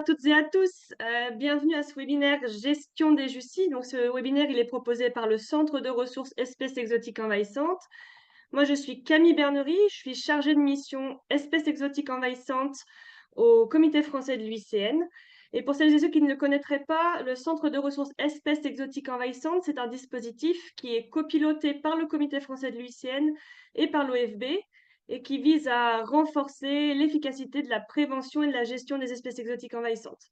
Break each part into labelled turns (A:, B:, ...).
A: À toutes et à tous, bienvenue à ce webinaire Gestion des JUCI. Donc, ce webinaire, il est proposé par le Centre de ressources espèces exotiques envahissantes. Moi, je suis Camille Bernery, je suis chargée de mission espèces exotiques envahissantes au Comité français de l'UICN. Et pour celles et ceux qui ne le connaîtraient pas, le Centre de ressources espèces exotiques envahissantes, c'est un dispositif qui est copiloté par le Comité français de l'UICN et par l'OFB et qui vise à renforcer l'efficacité de la prévention et de la gestion des espèces exotiques envahissantes.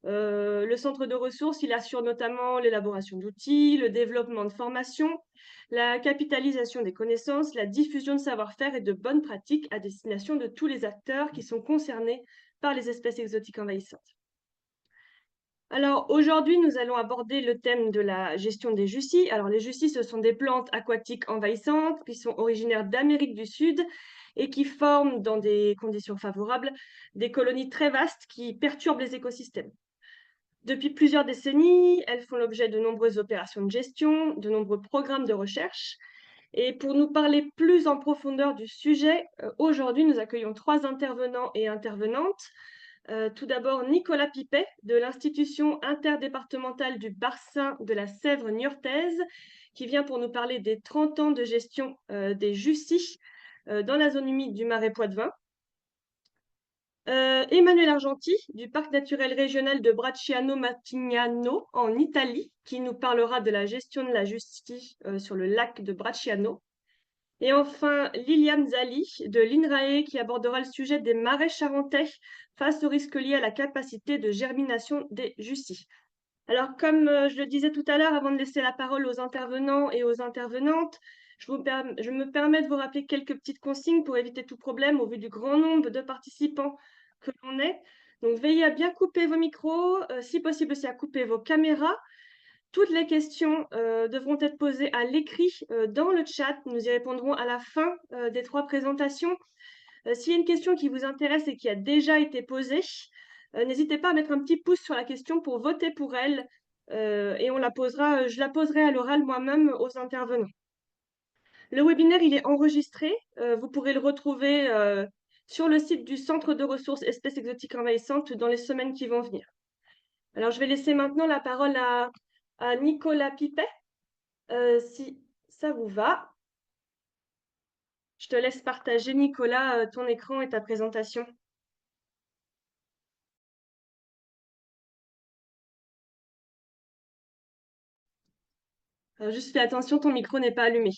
A: Le centre de ressources, il assure notamment l'élaboration d'outils, le développement de formations, la capitalisation des connaissances, la diffusion de savoir-faire et de bonnes pratiques à destination de tous les acteurs qui sont concernés par les espèces exotiques envahissantes. Alors aujourd'hui, nous allons aborder le thème de la gestion des JUCI. Alors les JUCI, ce sont des plantes aquatiques envahissantes qui sont originaires d'Amérique du Sud et qui forment, dans des conditions favorables, des colonies très vastes qui perturbent les écosystèmes. Depuis plusieurs décennies, elles font l'objet de nombreuses opérations de gestion, de nombreux programmes de recherche. Et pour nous parler plus en profondeur du sujet, aujourd'hui, nous accueillons 3 intervenants et intervenantes. Tout d'abord, Nicolas Pipet, de l'Institution interdépartementale du bassin de la Sèvre niortaise, qui vient pour nous parler des 30 ans de gestion des JUCI dans la zone humide du Marais Poitevin. Emmanuel Argenti, du parc naturel régional de Bracciano-Matignano, en Italie, qui nous parlera de la gestion de la JUCI sur le lac de Bracciano. Et enfin, Liliane Zali, de l'INRAE, qui abordera le sujet des marais charentais face aux risques liés à la capacité de germination des JUCI. Alors, comme je le disais tout à l'heure, avant de laisser la parole aux intervenants et aux intervenantes, je me permets de vous rappeler quelques petites consignes pour éviter tout problème au vu du grand nombre de participants que l'on est. Donc, veillez à bien couper vos micros, si possible aussi à couper vos caméras. Toutes les questions devront être posées à l'écrit dans le chat. Nous y répondrons à la fin des 3 présentations. S'il y a une question qui vous intéresse et qui a déjà été posée, n'hésitez pas à mettre un petit pouce sur la question pour voter pour elle et je la poserai à l'oral moi-même aux intervenants. Le webinaire, il est enregistré. Vous pourrez le retrouver sur le site du Centre de ressources espèces exotiques envahissantes dans les semaines qui vont venir. Alors, je vais laisser maintenant la parole à Nicolas Pipet. Si ça vous va, je te laisse partager, Nicolas, ton écran et ta présentation. Juste fais attention, ton micro n'est pas allumé.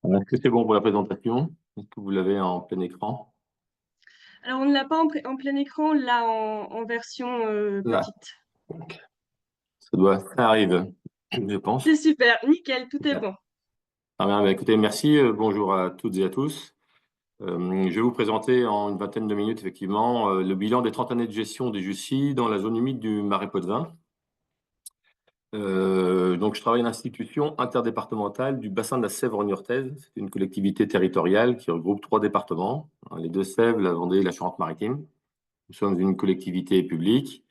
B: Est-ce que c'est bon pour la présentation? Est-ce que vous l'avez en plein écran?
A: Alors, on ne l'a pas en plein écran, là, en version
B: Là,
A: petite.
B: ça arrive, je pense.
A: C'est super, nickel, tout est
B: Super.
A: bon.
B: Ah bien, écoutez, merci. Bonjour à toutes et à tous. Je vais vous présenter en une vingtaine de minutes, effectivement, le bilan des 30 années de gestion des JUCI dans la zone humide du Marais Poitevin. Donc, je travaille à l'institution interdépartementale du bassin de la Sèvre niortaise. C'est une collectivité territoriale qui regroupe 3 départements, hein, les Deux-Sèvres, la Vendée et la Charente-Maritime. Nous sommes une collectivité publique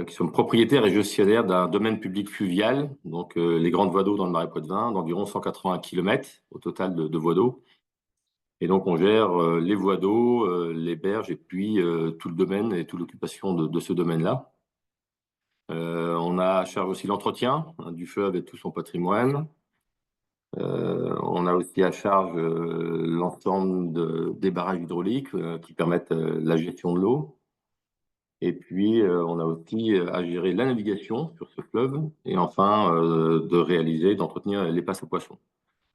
B: qui sommes propriétaires et gestionnaires d'un domaine public fluvial, donc les grandes voies d'eau dans le Marais Poitevin, d'environ 180 km au total de voies d'eau. Et donc, on gère les voies d'eau, les berges et puis tout le domaine et toute l'occupation de ce domaine-là. On a à charge aussi l'entretien du fleuve et tout son patrimoine. On a aussi à charge l'ensemble des barrages hydrauliques qui permettent la gestion de l'eau. Et puis, on a aussi à gérer la navigation sur ce fleuve et enfin de réaliser, d'entretenir les passes à poissons.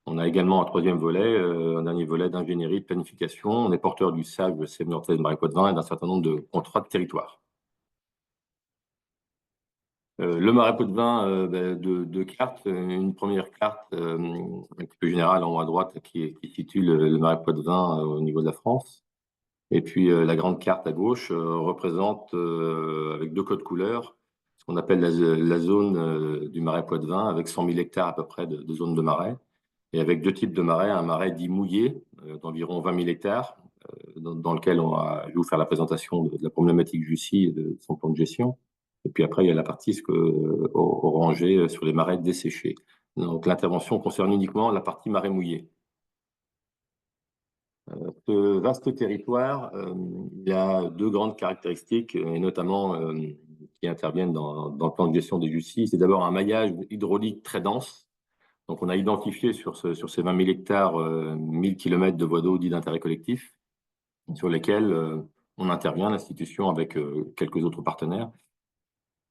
B: On a également un troisième volet, un dernier volet d'ingénierie, de planification. On est porteur du SAG, Sèvres niortaise Marais Poitevin et d'un certain nombre de contrats de territoire. Le Marais Poitevin, de cartes, une première carte un petit peu générale en haut à droite qui situe le Marais Poitevin au niveau de la France. Et puis la grande carte à gauche représente avec 2 codes couleurs ce qu'on appelle la zone du Marais Poitevin avec 100 000 hectares à peu près de zone de marais et avec 2 types de marais, un marais dit mouillé d'environ 20 000 hectares dans lequel je vais vous faire la présentation de la problématique JUCI et de son plan de gestion. Et puis après, il y a la partie orangée sur les marais desséchés. Donc l'intervention concerne uniquement la partie marais mouillé. Ce vaste territoire, il y a deux grandes caractéristiques, et notamment qui interviennent dans le plan de gestion des Jussi. C'est d'abord un maillage hydraulique très dense. Donc, on a identifié sur ces 20 000 hectares, 1000 km de voies d'eau dits d'intérêt collectif, sur lesquels on intervient, l'institution, avec quelques autres partenaires.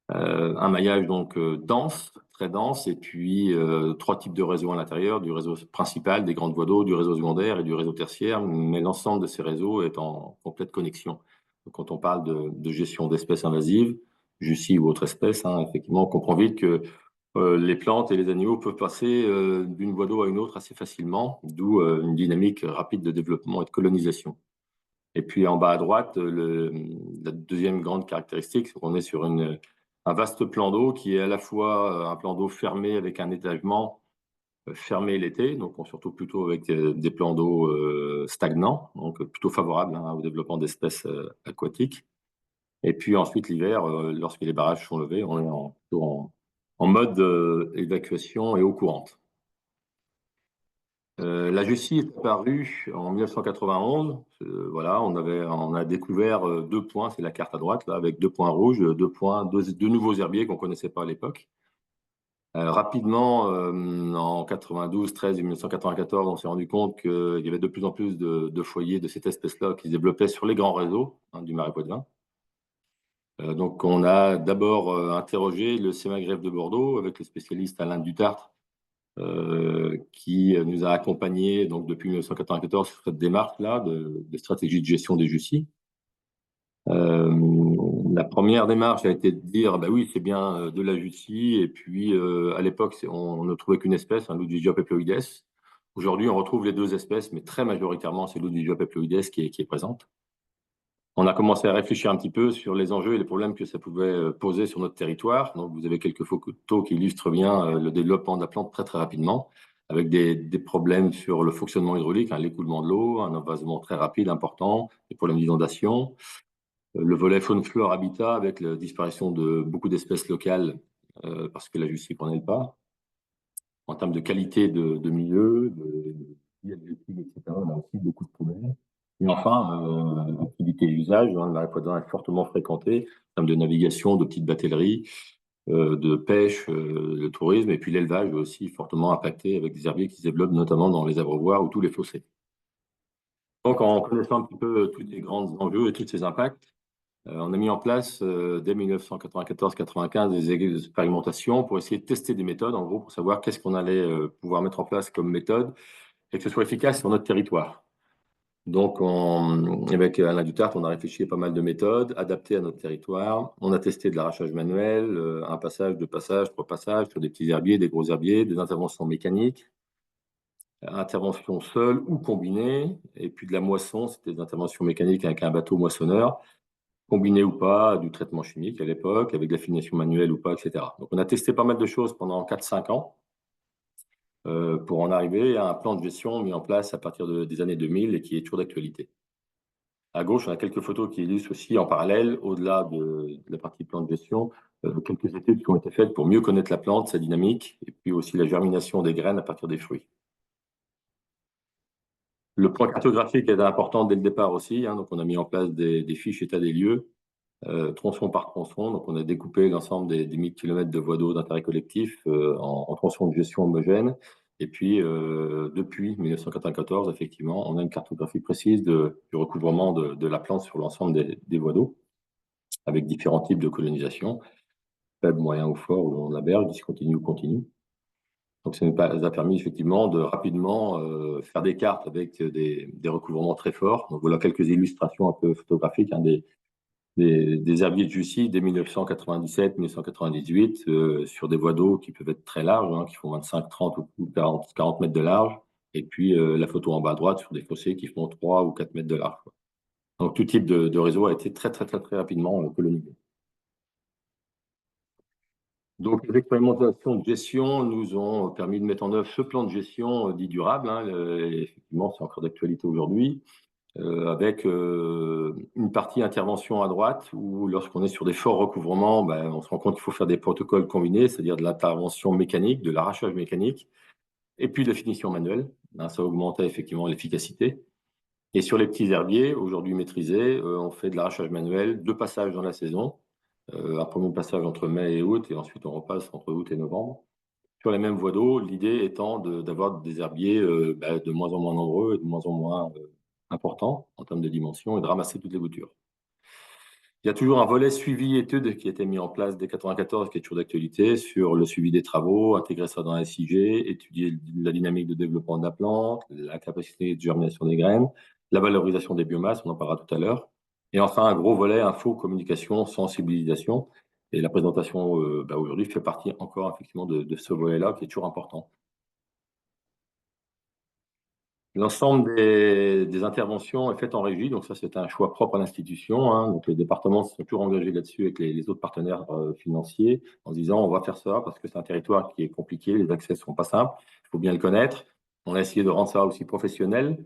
B: Un maillage donc dense, très dense, et puis trois types de réseaux à l'intérieur, du réseau principal, des grandes voies d'eau, du réseau secondaire et du réseau tertiaire, mais l'ensemble de ces réseaux est en complète connexion. Donc, quand on parle de gestion d'espèces invasives, Jussi ou autres espèces, hein, effectivement, on comprend vite que les plantes et les animaux peuvent passer d'une voie d'eau à une autre assez facilement, d'où une dynamique rapide de développement et de colonisation. Et puis en bas à droite, la deuxième grande caractéristique, c'est qu'on est sur un vaste plan d'eau qui est à la fois un plan d'eau fermé avec un étagement fermé l'été, donc on se retrouve plutôt avec des plans d'eau stagnants, donc plutôt favorables, hein, au développement d'espèces aquatiques. Et puis ensuite l'hiver, lorsque les barrages sont levés, on est plutôt en mode évacuation et eau courante. La Jussie est apparue en 1991. Voilà, on a découvert deux points, c'est la carte à droite, là, avec deux points rouges, deux nouveaux herbiers qu'on ne connaissait pas à l'époque. Rapidement, en 92, 13 et 1994, on s'est rendu compte qu'il y avait de plus en plus de foyers de cette espèce-là qui se développaient sur les grands réseaux, hein, du Marais Poitevin. Donc, on a d'abord interrogé le CEMAGREF de Bordeaux avec le spécialiste Alain Dutartre, qui nous a accompagnés donc, depuis 1994 sur cette démarche-là de stratégie de gestion des Jussi. La première démarche a été de dire, bah oui, c'est bien de la Jussi, et puis à l'époque, on ne trouvait qu'une espèce, un Ludwigium haploides. Aujourd'hui, on retrouve les deux espèces, mais très majoritairement, c'est Ludwigium haploides qui est présente. On a commencé à réfléchir un petit peu sur les enjeux et les problèmes que ça pouvait poser sur notre territoire. Donc, vous avez quelques photos qui illustrent bien le développement de la plante très, très rapidement, avec des problèmes sur le fonctionnement hydraulique, hein, l'écoulement de l'eau, un envasement très rapide, important, des problèmes d'inondation, le volet faune-flore habitat avec la disparition de beaucoup d'espèces locales parce que la Jussie prenait le pas. En termes de qualité de milieu, etc., on a aussi beaucoup de problèmes. Et enfin, activité et usage, hein, la Poitevin est fortement fréquentée en termes de navigation, de petites batelleries, de pêche, le tourisme, et puis l'élevage aussi fortement impacté avec des herbiers qui se développent notamment dans les abreuvoirs ou tous les fossés. Donc, en connaissant un petit peu tous les grands enjeux et tous ces impacts, on a mis en place dès 1994-95 des expérimentations pour essayer de tester des méthodes, en gros, pour savoir qu'est-ce qu'on allait pouvoir mettre en place comme méthode et que ce soit efficace sur notre territoire. Donc, avec Alain Dutartre, on a réfléchi à pas mal de méthodes adaptées à notre territoire. On a testé de l'arrachage manuel, un passage, deux passages, trois passages sur des petits herbiers, des gros herbiers, des interventions mécaniques, interventions seules ou combinées, et puis de la moisson, c'était des interventions mécaniques avec un bateau moissonneur, combiné ou pas, du traitement chimique à l'époque, avec de l'affination manuelle ou pas, etc. Donc, on a testé pas mal de choses pendant 4-5 ans pour en arriver à un plan de gestion mis en place à partir des années 2000 et qui est toujours d'actualité. À gauche, on a quelques photos qui illustrent aussi en parallèle, au-delà de la partie plan de gestion, quelques études qui ont été faites pour mieux connaître la plante, sa dynamique, et puis aussi la germination des graines à partir des fruits. Le point cartographique est important dès le départ aussi, hein, donc on a mis en place des fiches état des lieux, tronçon par tronçon. Donc, on a découpé l'ensemble des 1000 km de voies d'eau d'intérêt collectif en tronçons de gestion homogène. Et puis, depuis 1994, effectivement, on a une cartographie précise du recouvrement de la plante sur l'ensemble des voies d'eau, avec différents types de colonisation, faible, moyen ou fort, ou long de la berge, discontinu ou continu. Donc, ça nous a permis effectivement de rapidement faire des cartes avec des recouvrements très forts. Donc, voilà quelques illustrations un peu photographiques, hein, des herbiers de Jussi dès 1997-1998 sur des voies d'eau qui peuvent être très larges, hein, qui font 25, 30 ou 40 mètres de large. Et puis la photo en bas à droite sur des fossés qui font 3 ou 4 mètres de large. Donc tout type de réseau a été très, très, très, très rapidement colonisé. Donc les expérimentations de gestion nous ont permis de mettre en œuvre ce plan de gestion dit durable. Hein, effectivement, c'est encore d'actualité aujourd'hui. Avec une partie intervention à droite où lorsqu'on est sur des forts recouvrements, ben, on se rend compte qu'il faut faire des protocoles combinés, c'est-à-dire de l'intervention mécanique, de l'arrachage mécanique, et puis de la finition manuelle. Ben, ça augmentait effectivement l'efficacité. Et sur les petits herbiers, aujourd'hui maîtrisés, on fait de l'arrachage manuel, 2 passages dans la saison. Un premier passage entre mai et août, et ensuite on repasse entre août et novembre. Sur les mêmes voies d'eau, l'idée étant d'avoir des herbiers de moins en moins nombreux et de moins en moins importants en termes de dimension et de ramasser toutes les boutures. Il y a toujours un volet suivi étude qui a été mis en place dès 94, qui est toujours d'actualité, sur le suivi des travaux, intégrer ça dans la SIG, étudier la dynamique de développement de la plante, la capacité de germination des graines, la valorisation des biomasses, on en parlera tout à l'heure. Et enfin, un gros volet info, communication, sensibilisation. Et la présentation aujourd'hui fait partie encore effectivement de ce volet-là qui est toujours important. L'ensemble des interventions est fait en régie, donc ça c'est un choix propre à l'institution, hein. Donc les départements se sont toujours engagés là-dessus avec les autres partenaires financiers en se disant on va faire ça parce que c'est un territoire qui est compliqué, les accès ne sont pas simples, il faut bien le connaître. On a essayé de rendre ça aussi professionnel.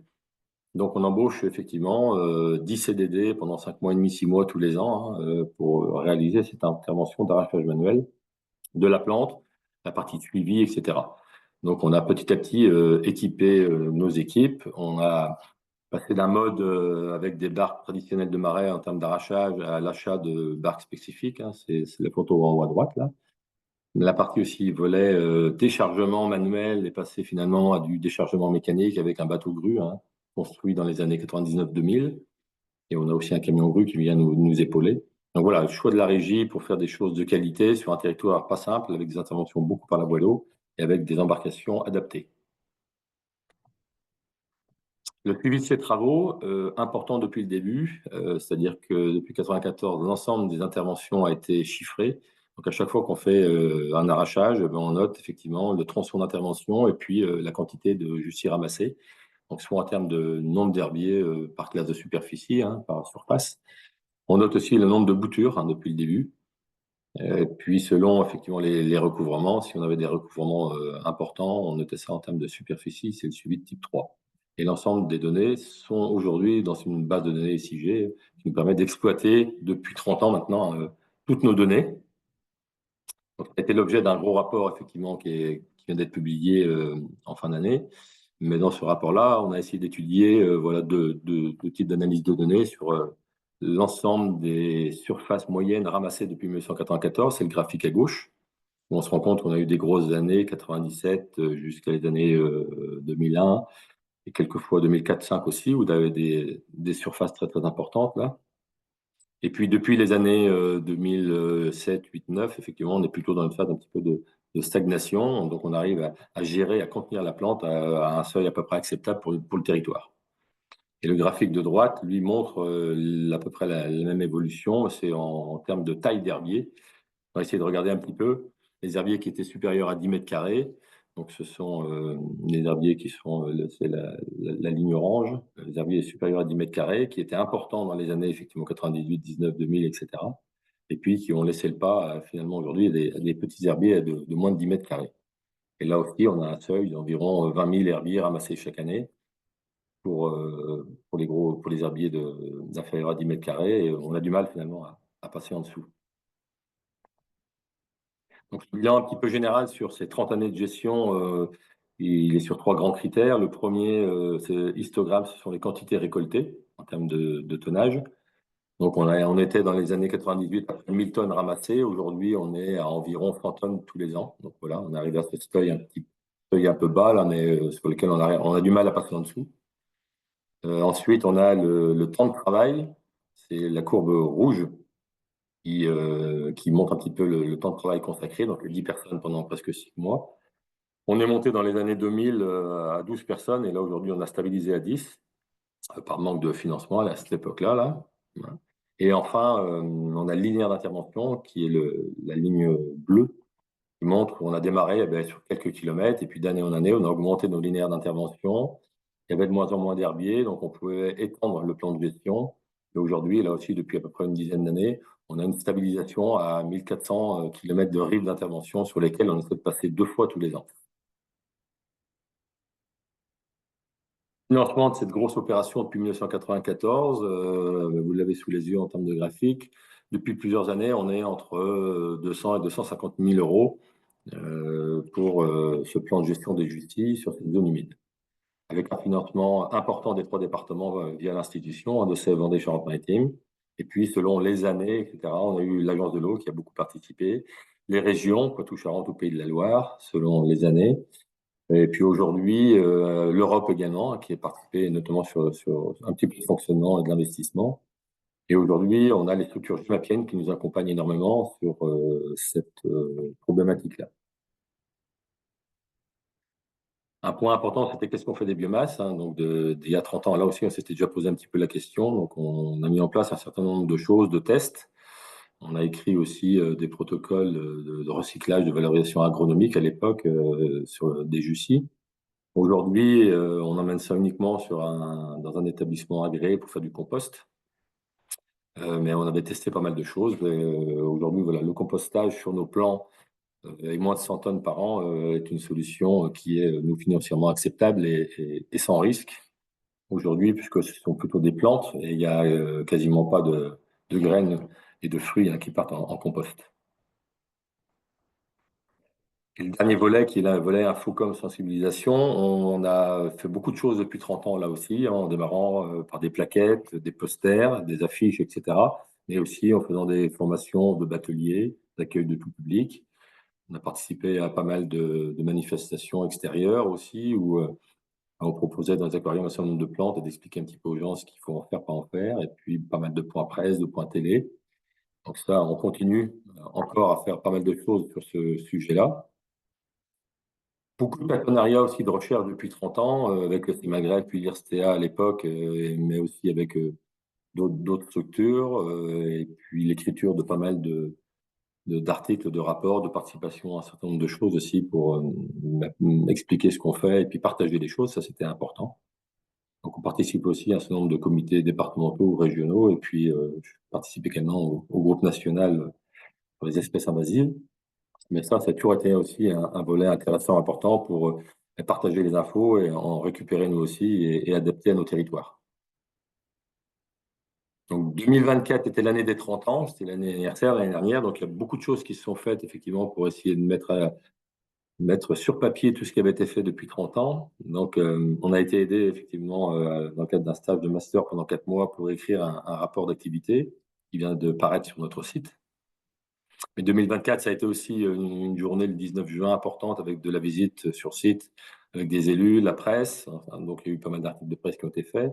B: Donc on embauche effectivement 10 CDD pendant 5 mois et demi, 6 mois tous les ans, hein, pour réaliser cette intervention d'arrachage manuel de la plante, la partie de suivi, etc. Donc, on a petit à petit équipé nos équipes. On a passé d'un mode avec des barques traditionnelles de marais en termes d'arrachage à l'achat de barques spécifiques, hein. C'est la photo en haut à droite, là. La partie aussi volet déchargement manuel est passée finalement à du déchargement mécanique avec un bateau grue, hein, construit dans les années 99-2000. Et on a aussi un camion grue qui vient nous épauler. Donc voilà, le choix de la régie pour faire des choses de qualité sur un territoire pas simple, avec des interventions beaucoup par la voie d'eau et avec des embarcations adaptées. Le suivi de ces travaux, important depuis le début, c'est-à-dire que depuis 1994, l'ensemble des interventions a été chiffré. Donc à chaque fois qu'on fait un arrachage, on note effectivement le tronçon d'intervention et puis la quantité de jussier ramassé. Donc soit en termes de nombre d'herbiers par classe de superficie, hein, par surface. On note aussi le nombre de boutures, hein, depuis le début. Puis selon effectivement les recouvrements, si on avait des recouvrements importants, on notait ça en termes de superficie, c'est le suivi de type 3. Et l'ensemble des données sont aujourd'hui dans une base de données SIG qui nous permet d'exploiter depuis 30 ans maintenant toutes nos données. Donc, ça a été l'objet d'un gros rapport effectivement qui vient d'être publié en fin d'année. Mais dans ce rapport-là, on a essayé d'étudier voilà, deux types d'analyse de données sur l'ensemble des surfaces moyennes ramassées depuis 1994. C'est le graphique à gauche, où on se rend compte qu'on a eu des grosses années, 97 jusqu'à les années 2001, et quelquefois 2004-2005 aussi, où on avait des surfaces très très importantes là. Et puis depuis les années 2007, 8, 9, effectivement, on est plutôt dans une phase un petit peu de stagnation. Donc on arrive à gérer, à contenir la plante à un seuil à peu près acceptable pour le territoire. Et le graphique de droite, lui, montre à peu près la même évolution. C'est en termes de taille d'herbier. On va essayer de regarder un petit peu les herbiers qui étaient supérieurs à 10 mètres carrés. Donc, ce sont les herbiers qui sont, c'est la ligne orange, les herbiers supérieurs à 10 mètres carrés, qui étaient importants dans les années, effectivement, 98, 19, 2000, etc. Et puis, qui ont laissé le pas, finalement, aujourd'hui, à des petits herbiers de moins de 10 mètres carrés. Et là aussi, on a un seuil d'environ 20 000 herbiers ramassés chaque année pour les herbiers d'inférieur à 10 mètres carrés. Et on a du mal, finalement, à passer en dessous. Donc, le bilan un petit peu général sur ces 30 années de gestion, il est sur 3 grands critères. Le premier, c'est histogramme, ce sont les quantités récoltées en termes de tonnage. Donc, on était dans les années 98 à 1000 tonnes ramassées. Aujourd'hui, on est à environ 100 tonnes tous les ans. Donc voilà, on arrive à ce seuil un peu bas, là, mais sur lequel on a du mal à passer en dessous. Ensuite, on a le temps de travail. C'est la courbe rouge qui montre un petit peu le temps de travail consacré, donc 10 personnes pendant presque 6 mois. On est monté dans les années 2000 à 12 personnes et là aujourd'hui on a stabilisé à 10 par manque de financement à cette époque-là. Là. Et enfin, on a le linéaire d'intervention qui est la ligne bleue qui montre qu'on a démarré sur quelques kilomètres et puis d'année en année on a augmenté nos linéaires d'intervention. Il y avait de moins en moins d'herbiers, donc on pouvait étendre le plan de gestion. Et aujourd'hui, là aussi, depuis à peu près une dizaine d'années, on a une stabilisation à 1400 km de rives d'intervention sur lesquelles on essaie de passer 2 fois tous les ans. Financement de cette grosse opération depuis 1994, vous l'avez sous les yeux en termes de graphique. Depuis plusieurs années, on est entre 200 et 250 000 euros pour ce plan de gestion des justices sur cette zone humide. avec un financement important des 3 départements via l'institution, de Sèvres, Vendée, Charente-Maritime. Et puis, selon les années, etc., on a eu l'Agence de l'eau qui a beaucoup participé, les régions, Poitou-Charentes ou Pays de la Loire, selon les années. Et puis aujourd'hui, l'Europe également, qui a participé notamment sur un petit peu de fonctionnement et de l'investissement. Et aujourd'hui, on a les structures GIMAPiennes qui nous accompagnent énormément sur cette problématique-là. Un point important, c'était qu'est-ce qu'on fait des biomasses, hein. Donc, d'il y a 30 ans, là aussi, on s'était déjà posé un petit peu la question. Donc, on a mis en place un certain nombre de choses, de tests. On a écrit aussi des protocoles de recyclage, de valorisation agronomique à l'époque sur des JUCI. Aujourd'hui, on emmène ça uniquement dans un établissement agréé pour faire du compost. Mais on avait testé pas mal de choses. Aujourd'hui, voilà, le compostage sur nos plants et moins de 100 tonnes par an est une solution qui est nous financièrement acceptable et sans risque aujourd'hui, puisque ce sont plutôt des plantes et il n'y a quasiment pas de graines et de fruits qui partent en compost. Et le dernier volet, qui est le volet Infocom sensibilisation, on a fait beaucoup de choses depuis 30 ans là aussi, en démarrant par des plaquettes, des posters, des affiches, etc. Mais aussi en faisant des formations de bateliers, d'accueil de tout public. On a participé à pas mal de manifestations extérieures aussi, où on proposait dans les aquariums un certain nombre de plantes et d'expliquer un petit peu aux gens ce qu'il faut en faire, pas en faire. Et puis pas mal de points presse, de points télé. Donc ça, on continue encore à faire pas mal de choses sur ce sujet-là. Beaucoup de partenariats aussi de recherche depuis 30 ans, avec le CIMAGREC, puis l'IRSTEA à l'époque, mais aussi avec d'autres structures, et puis l'écriture de pas mal d'articles, de rapports, de participation à un certain nombre de choses aussi pour expliquer ce qu'on fait et puis partager des choses, ça c'était important. Donc on participe aussi à un certain nombre de comités départementaux ou régionaux, et puis je participe également au groupe national pour les espèces invasives. Mais ça a toujours été aussi un volet intéressant, important pour partager les infos et en récupérer nous aussi et adapter à nos territoires. Donc 2024 était l'année des 30 ans, c'était l'année anniversaire l'année dernière, donc il y a beaucoup de choses qui se sont faites effectivement pour essayer de mettre sur papier tout ce qui avait été fait depuis 30 ans. Donc on a été aidé effectivement dans le cadre d'un stage de master pendant 4 mois pour écrire un rapport d'activité qui vient de paraître sur notre site. Mais 2024, ça a été aussi une journée, le 19 juin, importante, avec de la visite sur site, avec des élus, la presse. Enfin, donc, il y a eu pas mal d'articles de presse qui ont été faits.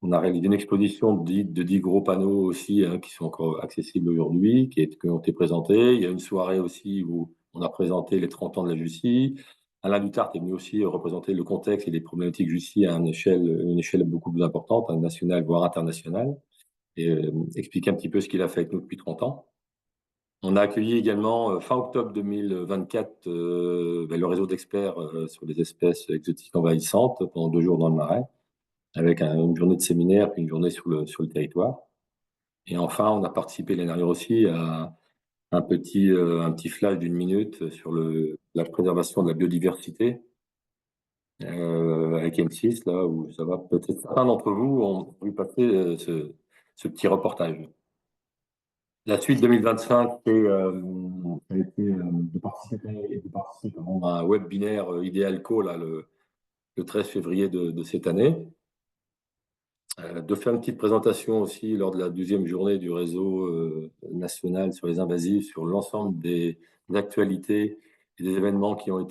B: On a réalisé une exposition de 10 gros panneaux aussi, qui sont encore accessibles aujourd'hui, qui ont été présentés. Il y a une soirée aussi où on a présenté les 30 ans de la Jussie. Alain Dutart est venu aussi représenter le contexte et les problématiques Jussie à une échelle beaucoup plus importante, nationale, voire internationale, et expliquer un petit peu ce qu'il a fait avec nous depuis 30 ans. On a accueilli également, fin octobre 2024, le réseau d'experts sur les espèces exotiques envahissantes pendant 2 jours dans le Marais, avec une journée de séminaire puis une journée sur le territoire. Et enfin, on a participé l'année dernière aussi à un petit flash d'1 minute sur la préservation de la biodiversité avec M6, là où ça va peut-être certains d'entre vous ont vu passer ce petit reportage. La suite 2025, ça a été de participer à un webinaire Idealco là, le 13 février de cette année. De faire une petite présentation aussi lors de la 12e journée du réseau national sur les invasives, sur l'ensemble des actualités et des événements qui ont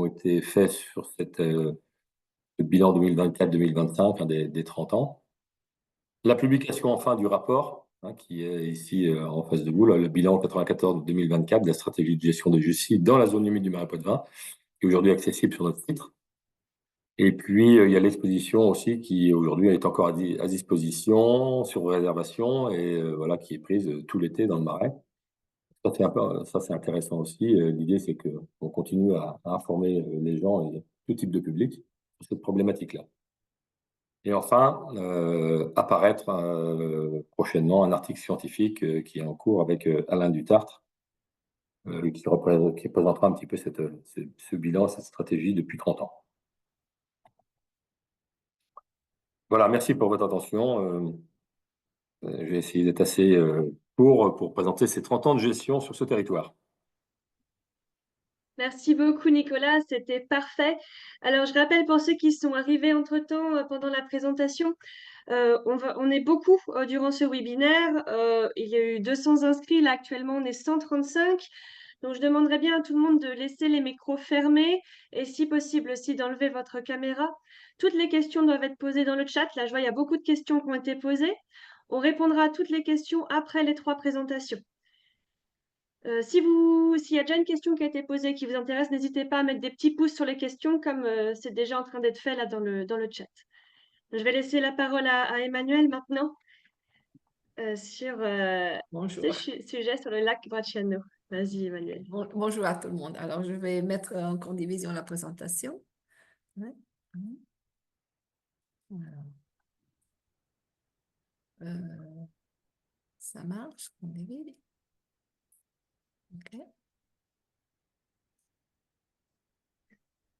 B: été faits sur ce bilan 2024-2025, des 30 ans. La publication enfin du rapport, qui est ici en face de vous, là, le bilan 94-2024 de la stratégie de gestion des Jussie dans la zone humide du Marais Poitevin, qui est aujourd'hui accessible sur notre site. Et puis, il y a l'exposition aussi qui aujourd'hui est encore à disposition sur réservation et voilà, qui est prise tout l'été dans le Marais. Ça, c'est intéressant aussi. L'idée, c'est qu'on continue à informer les gens et tout type de public sur cette problématique-là. Et enfin, apparaître prochainement un article scientifique qui est en cours avec Alain Dutart, qui présentera un petit peu ce bilan, cette stratégie depuis 30 ans. Voilà, merci pour votre attention. Je vais essayer d'être assez court pour présenter ces 30 ans de gestion sur ce territoire.
A: Merci beaucoup, Nicolas. C'était parfait. Alors, je rappelle pour ceux qui sont arrivés entre-temps pendant la présentation, on est beaucoup durant ce webinaire. Il y a eu 200 inscrits. Là, actuellement, on est 135. Donc, je demanderais bien à tout le monde de laisser les micros fermés et, si possible, aussi d'enlever votre caméra. Toutes les questions doivent être posées dans le chat. Là, je vois, il y a beaucoup de questions qui ont été posées. On répondra à toutes les questions après les 3 présentations. S'il y a déjà une question qui a été posée qui vous intéresse, n'hésitez pas à mettre des petits pouces sur les questions comme c'est déjà en train d'être fait là dans le chat. Je vais laisser la parole à Emmanuel maintenant sur ce
C: Bonjour.
A: sujet sur le lac Bracciano. Vas-y, Emmanuel.
C: Bonjour à tout le monde. Alors, je vais mettre en division la présentation. Ouais. Alors, ça marche, on divise. OK.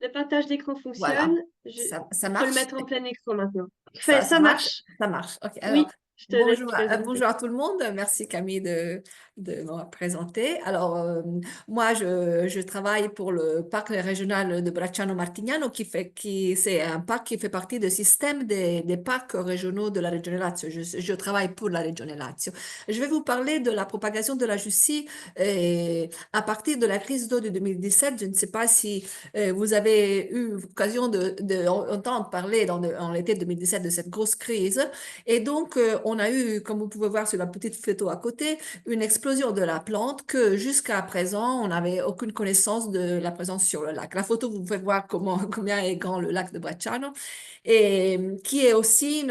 A: Le partage d'écran
C: Voilà,
A: fonctionne.
C: ça
A: Il faut le
C: marche.
A: mettre en plein écran maintenant.
C: Ça
A: Ça
C: marche?
A: marche.
C: Ça marche. OK.
A: Oui,
C: Alors,
A: je te laisse présenter.
C: bonjour à tout le monde. Merci Camille de me présenter. Alors, moi, je travaille pour le parc régional de Bracciano Martignano c'est un parc qui fait partie du système des parcs régionaux de la Regione Lazio. Je travaille pour la Regione Lazio. Je vais vous parler de la propagation de la Jussie à partir de la crise d'eau de 2017. Je ne sais pas si vous avez eu l'occasion d'entendre parler en l'été 2017 de cette grosse crise. Et donc, on a eu, comme vous pouvez voir sur la petite photo à côté, une explosion de la plante que jusqu'à présent, on n'avait aucune connaissance de la présence sur le lac. La photo, vous pouvez voir combien est grand le lac de Bracciano et qui est aussi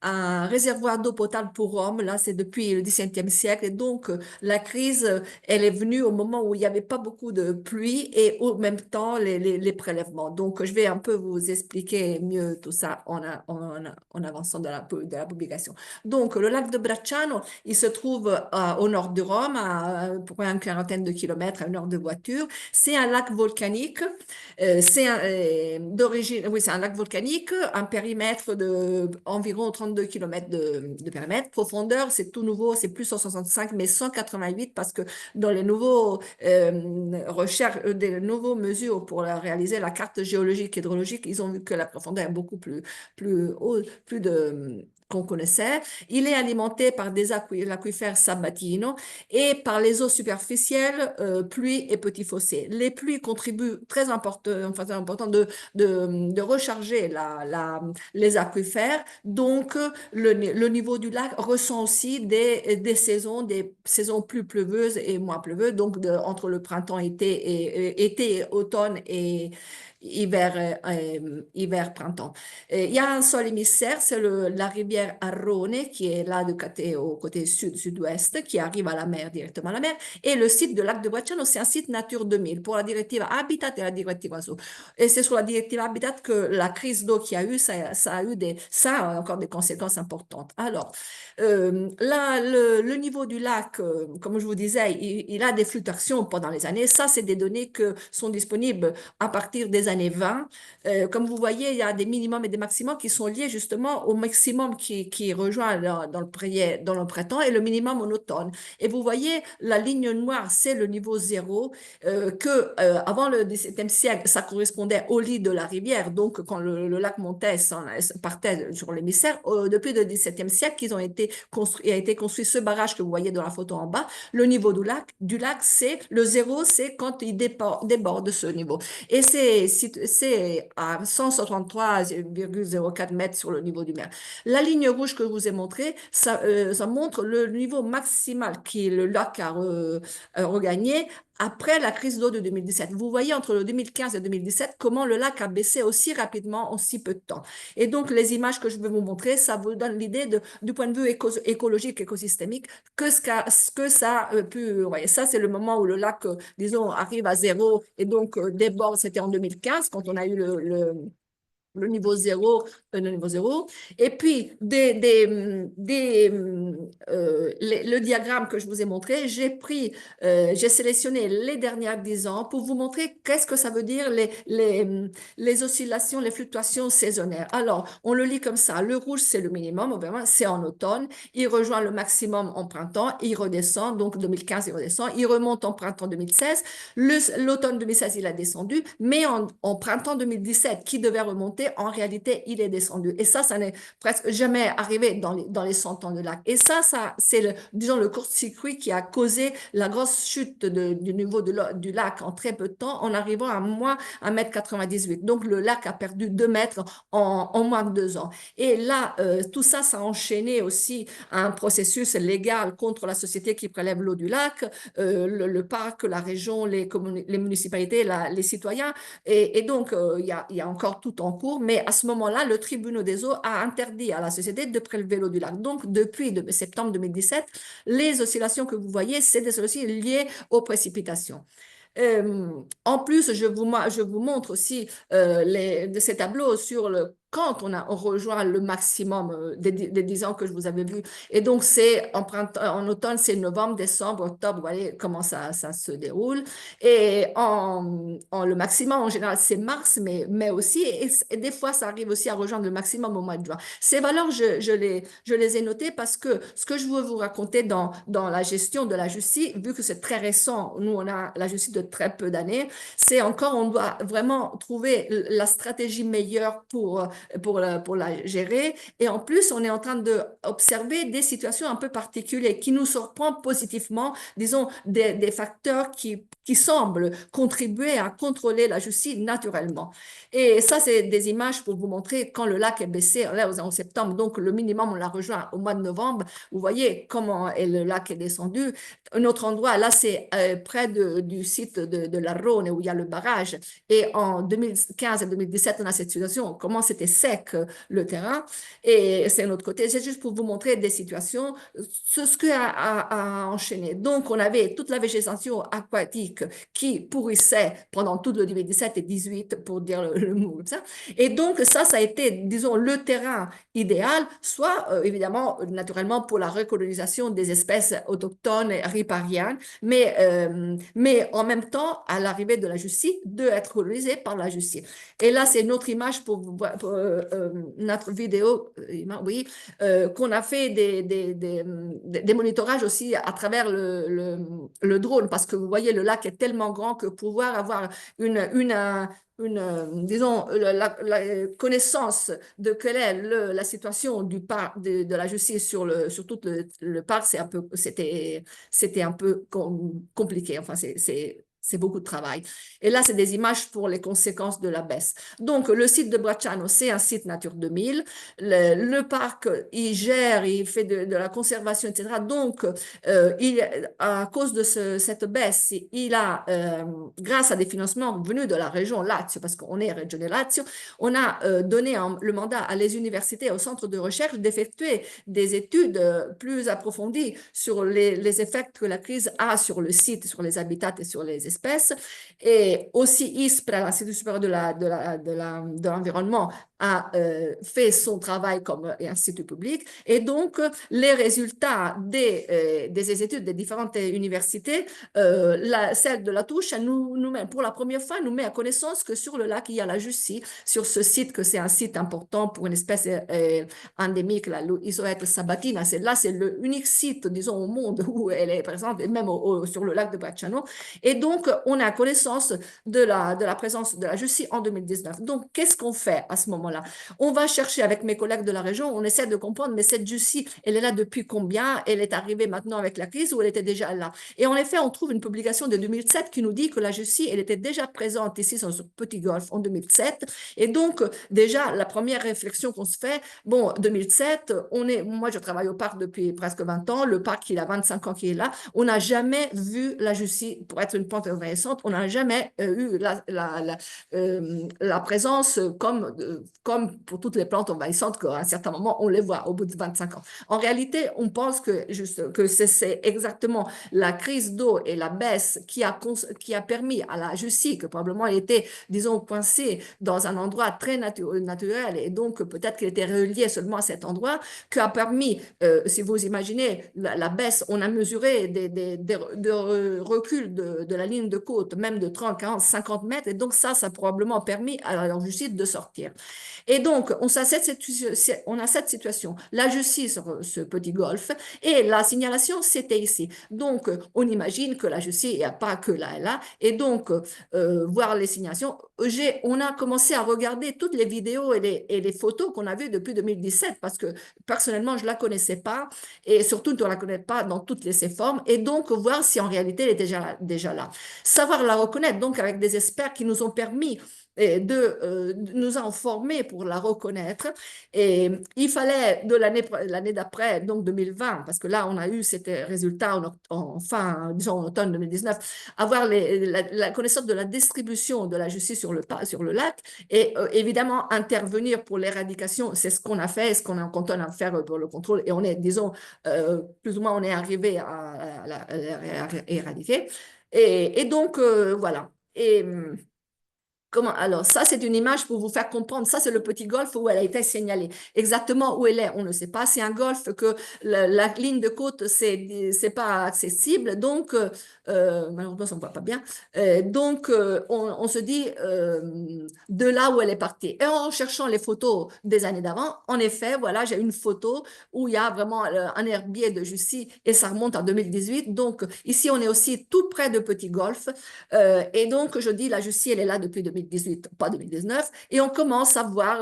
C: un réservoir d'eau potable pour Rome. Là, c'est depuis le XVIIe siècle. Et donc, la crise, elle est venue au moment où il n'y avait pas beaucoup de pluie et au même temps, les prélèvements. Donc, je vais un peu vous expliquer mieux tout ça en avançant de la publication. Donc, le lac de Bracciano, il se trouve au nord de Rome, à peu une quarantaine de kilomètres, à 1 heure de voiture. C'est un lac volcanique. D'origine, oui, c'est un lac volcanique, un périmètre de environ 32 km de périmètre. Profondeur, c'est tout nouveau, c'est plus 165, mais 188 parce que dans les nouveaux recherches, des nouveaux mesures pour réaliser la carte géologique et hydrologique, ils ont vu que la profondeur est beaucoup plus haute, qu'on connaissait. Il est alimenté par l'aquifère Sabatino et par les eaux superficielles, pluies et petits fossés. Les pluies contribuent très important de recharger les aquifères. Donc, le niveau du lac ressent aussi des saisons plus pleuveuses et moins pleuveuses, donc entre le printemps, été, automne et hiver, printemps. Il y a un seul émissaire, c'est la rivière Arrone, qui est là au côté sud-ouest, qui arrive à la mer, directement à la mer. Et le site de lac de Bracciano, c'est un site Nature 2000 pour la directive Habitat et la directive Oiseaux. Et c'est sur la directive Habitat que la crise d'eau qu'il y a eu, ça a encore des conséquences importantes. Alors, là, le niveau du lac, comme je vous disais, il a des fluctuations pendant les années. Ça, c'est des données qui sont disponibles à partir des années 20. Comme vous voyez, il y a des minimums et des maximums qui sont liés justement au maximum qui rejoint dans le printemps et le minimum en automne. Et vous voyez, la ligne noire, c'est le niveau zéro, avant le XVIIe siècle, ça correspondait au lit de la rivière. Donc, quand le lac montait, partait sur l'émissaire. Depuis le XVIIe siècle, a été construit ce barrage que vous voyez dans la photo en bas. Le niveau du lac, c'est le zéro, c'est quand il déborde ce niveau. Et c'est à 163,04 mètres sur le niveau du mer. La ligne rouge que je vous ai montrée, ça montre le niveau maximal que le lac a regagné après la crise d'eau de 2017. Vous voyez entre le 2015 et 2017 comment le lac a baissé aussi rapidement en si peu de temps. Et donc, les images que je vais vous montrer, ça vous donne l'idée du point de vue écologique, écosystémique, que ça a pu... Ouais, ça, c'est le moment où le lac, disons, arrive à zéro et donc déborde. C'était en 2015 quand on a eu le niveau 0, et puis le diagramme que je vous ai montré, j'ai sélectionné les dernières 10 ans pour vous montrer qu'est-ce que ça veut dire les oscillations, les fluctuations saisonnières. Alors, on le lit comme ça, le rouge c'est le minimum, c'est en automne, il rejoint le maximum en printemps, il redescend, donc 2015 il redescend, il remonte en printemps 2016, l'automne 2016 il a descendu, mais en printemps 2017 qui devait remonter, en réalité, il est descendu. Et ça n'est presque jamais arrivé dans les 100 ans de lac. Et ça c'est, disons, le court-circuit qui a causé la grosse chute du niveau du lac en très peu de temps, en arrivant à moins 1,98 m. Donc, le lac a perdu 2 mètres en moins de 2 ans. Et là, tout ça, ça a enchaîné aussi un processus légal contre la société qui prélève l'eau du lac, le parc, la région, les municipalités, les citoyens. Et donc, il y a encore tout en cours, mais à ce moment-là, le tribunal des eaux a interdit à la société de prélever l'eau du lac. Donc, depuis septembre 2017, les oscillations que vous voyez, c'est des oscillations liées aux précipitations. En plus, je vous montre aussi de ces tableaux sur quand on rejoint le maximum des 10 ans que je vous avais vu. Et donc, c'est en automne, c'est novembre, décembre, octobre, vous voyez comment ça se déroule. Et le maximum, en général, c'est mars, mais aussi, et des fois, ça arrive aussi à rejoindre le maximum au mois de juin. Ces valeurs, je les ai notées parce que ce que je veux vous raconter dans la gestion de la Jussie, vu que c'est très récent, nous, on a la Jussie de très peu d'années, c'est encore, on doit vraiment trouver la stratégie meilleure pour la gérer. Et en plus, on est en train d'observer des situations un peu particulières qui nous surprennent positivement, disons, des facteurs qui semblent contribuer à contrôler la Jussie naturellement. Et ça, c'est des images pour vous montrer quand le lac est baissé, là, en septembre, donc le minimum, on l'a rejoint au mois de novembre. Vous voyez comment le lac est descendu. Un autre endroit, là, c'est près du site de la Rhône, où il y a le barrage. Et en 2015 et 2017, on a cette situation, comment c'était sec le terrain. Et c'est un autre côté. C'est juste pour vous montrer des situations, ce que a enchaîné. Donc, on avait toute la végétation aquatique qui pourrissait pendant tout le 2017 et 2018, pour dire le mot comme ça. Et donc, ça a été, disons, le terrain idéal, soit évidemment, naturellement, pour la recolonisation des espèces autochtones et ripariennes, mais en même temps, à l'arrivée de la Jussie, d'être colonisée par la Jussie. Et là, c'est une autre image pour notre vidéo, oui, qu'on a fait des monitorages aussi à travers le drone, parce que vous voyez, le lac est tellement grand que pouvoir avoir disons, la connaissance de quelle est la situation du parc de la Jussie sur tout le parc, c'était un peu compliqué. Enfin, c'est beaucoup de travail. Et là, c'est des images pour les conséquences de la baisse. Donc, le site de Bracciano, c'est un site Nature 2000. Le parc, il gère, il fait de la conservation, etc. Donc, à cause de cette baisse, il a, grâce à des financements venus de la région Lazio, parce qu'on est Regione Lazio, on a donné le mandat à les universités et aux centres de recherche d'effectuer des études plus approfondies sur les effets que la crise a sur le site, sur les habitats et sur les espèces. Et aussi ISPRA, l'Institut supérieur de l'environnement, a fait son travail comme institut public. Et donc, les résultats des études des différentes universités, celle de la Touche, nous met, pour la première fois, nous met à connaissance que sur le lac, il y a la Jussie, sur ce site, que c'est un site important pour une espèce endémique, l'Isoètre sabatina. Là, c'est l'unique site, disons, au monde où elle est présente, et même sur le lac de Bracciano. Et donc, on a connaissance de la présence de la Jussie en 2019. Donc, qu'est-ce qu'on fait à ce moment-là? On va chercher avec mes collègues de la région, on essaie de comprendre, mais cette Jussie, elle est là depuis combien? Elle est arrivée maintenant avec la crise ou elle était déjà là? Et en effet, on trouve une publication de 2007 qui nous dit que la Jussie, elle était déjà présente ici sur ce petit golfe en 2007. Et donc, déjà, la première réflexion qu'on se fait, bon, 2007, moi, je travaille au parc depuis presque 20 ans, le parc, il a 25 ans qu'il est là, on n'a jamais vu la Jussie, pour être une plante récente, on n'a jamais eu la présence comme comme pour toutes les plantes envahissantes, qu'à un certain moment, on les voit au bout de 25 ans. En réalité, on pense que c'est exactement la crise d'eau et la baisse qui a permis à la Jussie, que probablement elle était, disons, coincée dans un endroit très naturel, et donc peut-être qu'elle était reliée seulement à cet endroit, qui a permis, si vous imaginez la baisse, on a mesuré de recul de la ligne de côte, même de 30, 40, 50 mètres, et donc ça a probablement permis à la Jussie de sortir. Et donc, on a cette situation, la justice sur ce petit golfe, et la signalation, c'était ici. Donc, on imagine que la justice, il n'y a pas que là et là, et donc, voir les signations, on a commencé à regarder toutes les vidéos et les photos qu'on a vues depuis 2017, parce que personnellement, je ne la connaissais pas, et surtout, on ne la connaît pas dans toutes ses formes, et donc, voir si en réalité, elle était déjà là. Savoir la reconnaître, donc, avec des experts qui nous ont permis nous en former pour la reconnaître. Et il fallait de l'année d'après, donc 2020, parce que là, on a eu ces résultats disons, en automne 2019, avoir la connaissance de la distribution de la justice sur le lac et évidemment intervenir pour l'éradication. C'est ce qu'on a fait, ce qu'on est en train de faire pour le contrôle. Et on est, disons, plus ou moins, on est arrivé à éradiquer. Et donc, voilà. Et alors, ça, c'est une image pour vous faire comprendre. Ça, c'est le petit golfe où elle a été signalée. Exactement où elle est, on ne sait pas. C'est un golfe que la ligne de côte, c'est pas accessible. Donc, malheureusement, on ne voit pas bien. Donc, on se dit de là où elle est partie. Et en cherchant les photos des années d'avant, en effet, voilà, j'ai une photo où il y a vraiment un herbier de Jussie et ça remonte en 2018. Donc, ici, on est aussi tout près de Petit Golfe. Et donc, je dis, la Jussie, elle est là depuis 2018, pas 2019. Et on commence à voir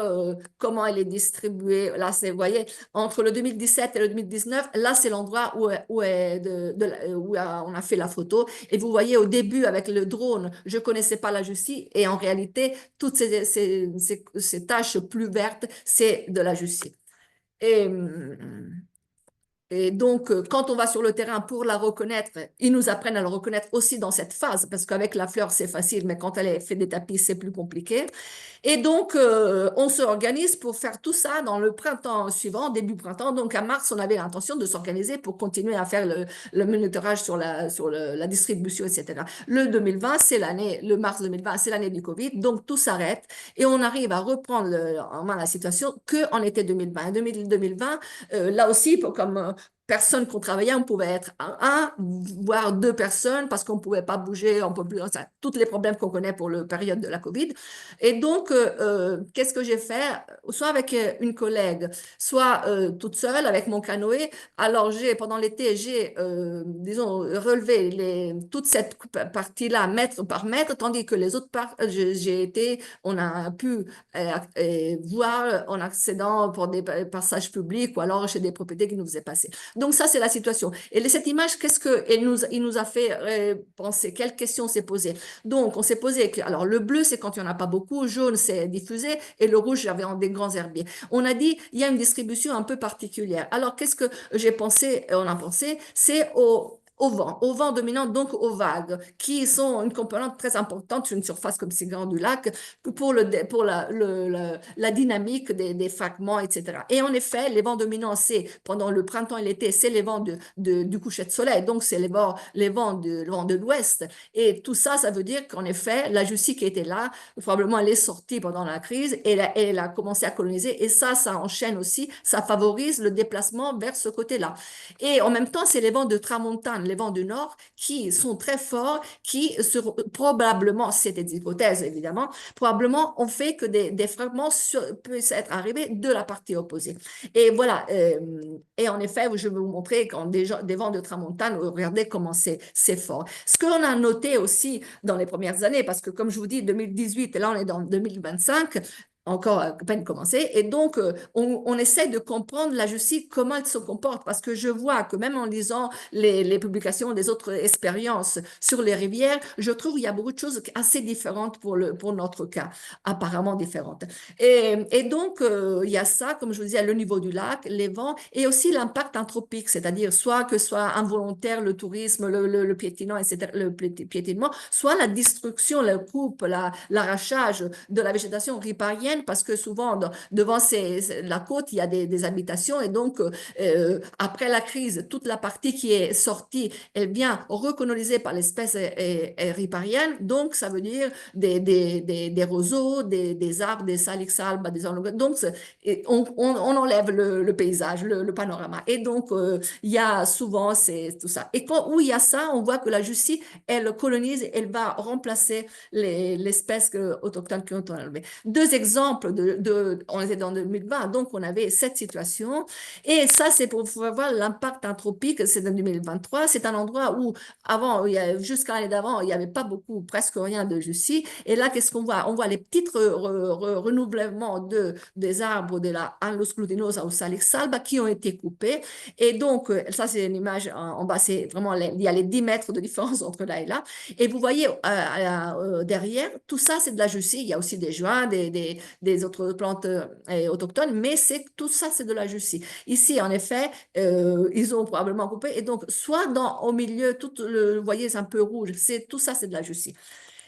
C: comment elle est distribuée. Là, vous voyez, entre le 2017 et le 2019, là, c'est l'endroit où on a fait la photo. Et vous voyez, au début, avec le drone, je ne connaissais pas la Jussie. Et en réalité, toutes ces taches plus vertes, c'est de la Jussie. Et donc, quand on va sur le terrain pour la reconnaître, ils nous apprennent à la reconnaître aussi dans cette phase, parce qu'avec la fleur, c'est facile, mais quand elle est fait des tapis, c'est plus compliqué. Et donc, on s'organise pour faire tout ça dans le printemps suivant, début printemps. Donc, à mars, on avait l'intention de s'organiser pour continuer à faire le monitorage sur la distribution, etc. Le mars 2020, c'est l'année du Covid, donc tout s'arrête et on arrive à reprendre en main la situation qu'en été 2020. 2020, là aussi, comme personnes qu'on travaillait, on pouvait être voire deux personnes parce qu'on ne pouvait pas bouger, on peut plus, enfin, tous les problèmes qu'on connaît pour la période de la COVID. Et donc, qu'est-ce que j'ai fait? Soit avec une collègue, soit toute seule avec mon canoë. Alors, pendant l'été, j'ai, disons, relevé toute cette partie-là mètre par mètre, tandis que les autres parts, on a pu voir en accédant pour des passages publics ou alors chez des propriétés qui nous faisaient passer. Donc, ça, c'est la situation. Et cette image, il nous a fait penser? Quelle question s'est posée? Donc, on s'est posé que, alors, le bleu, c'est quand il n'y en a pas beaucoup, jaune, c'est diffusé, et le rouge, j'avais des grands herbiers. On a dit, il y a une distribution un peu particulière. Alors, qu'est-ce que on a pensé? C'est au vent dominant, donc aux vagues, qui sont une composante très importante sur une surface comme si grande du lac pour la dynamique des fragments, etc. Et en effet, les vents dominants, c'est pendant le printemps et l'été, c'est les vents du coucher de soleil, donc c'est les vents de l'ouest. Et tout ça, ça veut dire qu'en effet, la Jussie qui était là, probablement elle est sortie pendant la crise et elle a commencé à coloniser. Et ça enchaîne aussi, ça favorise le déplacement vers ce côté-là. Et en même temps, c'est les vents de tramontane, les vents du nord, qui sont très forts, qui probablement, c'est des hypothèses évidemment, probablement ont fait que des fragments puissent être arrivés de la partie opposée. Et voilà, et en effet, je vais vous montrer quand des vents de tramontane, regardez comment c'est fort. Ce qu'on a noté aussi dans les premières années, parce que comme je vous dis, 2018, et là on est dans 2025, encore à peine commencé. Et donc, on essaie de comprendre la Jussie, comment elle se comporte, parce que je vois que même en lisant les publications des autres expériences sur les rivières, je trouve qu'il y a beaucoup de choses assez différentes pour notre cas, apparemment différentes. Et donc, il y a ça, comme je vous disais, le niveau du lac, les vents, et aussi l'impact anthropique, c'est-à-dire soit involontaire, le tourisme, le piétinement, etc., le piétinement, soit la destruction, la coupe, l'arrachage de la végétation riparienne riparienne parce que souvent, devant la côte, il y a des habitations et donc, après la crise, toute la partie qui est sortie, elle vient recolonisée par l'espèce riparienne. Donc, ça veut dire des roseaux, des arbres, des salix alba, des donc, on enlève le paysage, le panorama. Et donc, il y a souvent tout ça. Et où il y a ça, on voit que la Jussie, elle colonise, elle va remplacer l'espèce autochtone qui ont enlevé. Deux exemples on était dans 2020, donc on avait cette situation. Et ça, c'est pour voir l'impact anthropique, c'est en 2023. C'est un endroit où, avant, jusqu'à l'année d'avant, il n'y avait pas beaucoup, presque rien de Jussie. Et là, qu'est-ce qu'on voit? On voit les petits renouvellements des arbres de la Alnus glutinosa ou Salix alba qui ont été coupés. Et donc, ça, c'est une image en bas, c'est vraiment, il y a les 10 mètres de différence entre là et là. Et vous voyez derrière, tout ça, c'est de la Jussie. Il y a aussi des juins, des autres plantes autochtones, mais tout ça, c'est de la Jussie. Ici, en effet, ils ont probablement coupé. Et donc, soit au milieu, vous voyez, c'est un peu rouge, tout ça, c'est de la Jussie.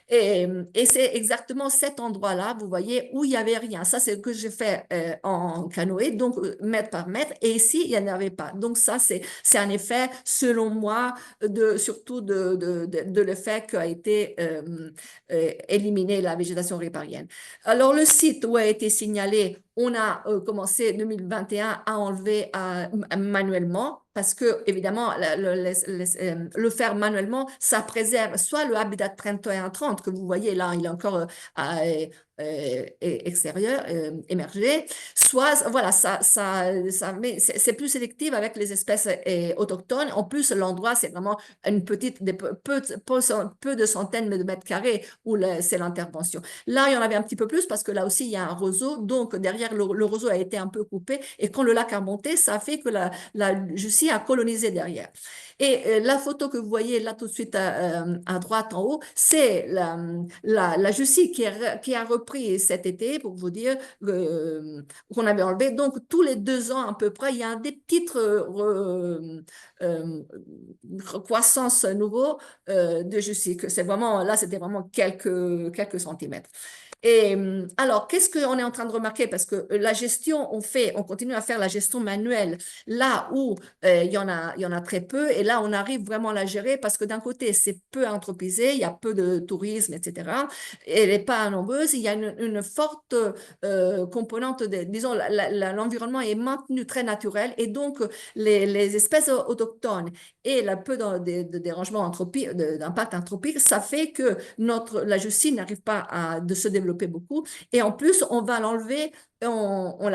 C: Et c'est exactement cet endroit-là, vous voyez, où il n'y avait rien. Ça, c'est ce que j'ai fait en canoë, donc mètre par mètre. Et ici, il n'y en avait pas. Donc ça, c'est un effet, selon moi, surtout de l'effet qu'a été éliminée la végétation riparienne. Alors, le site où a été signalé, on a commencé 2021 à enlever manuellement parce que, évidemment, le faire manuellement, ça préserve soit le habitat 3130 que vous voyez là, il est encore extérieur, émergé, soit, voilà, c'est plus sélectif avec les espèces autochtones. En plus, l'endroit, c'est vraiment une petite, peu de centaines de mètres carrés où c'est l'intervention. Là, il y en avait un petit peu plus parce que là aussi, il y a un roseau. Donc, derrière, le roseau a été un peu coupé. Et quand le lac a monté, ça a fait que la Jussie a colonisé derrière. Et la photo que vous voyez là tout de suite à droite en haut, c'est la Jussie qui a repris cet été, pour vous dire, qu'on avait enlevé. Donc, tous les 2 ans à peu près, il y a des petites croissances nouveaux de Jussie. C'est vraiment, là, c'était vraiment quelques centimètres. Et alors, qu'est-ce qu'on est en train de remarquer? Parce que la gestion, on continue à faire la gestion manuelle là où il y en a très peu, et là, on arrive vraiment à la gérer parce que d'un côté, c'est peu anthropisé, il y a peu de tourisme, etc. Elle n'est pas nombreuse, il y a une forte composante, disons, l'environnement est maintenu très naturel, et donc les espèces autochtones et le peu de dérangement d'impact anthropique, ça fait que la Jussie n'arrive pas de se développer beaucoup, et en plus, on va l'enlever, on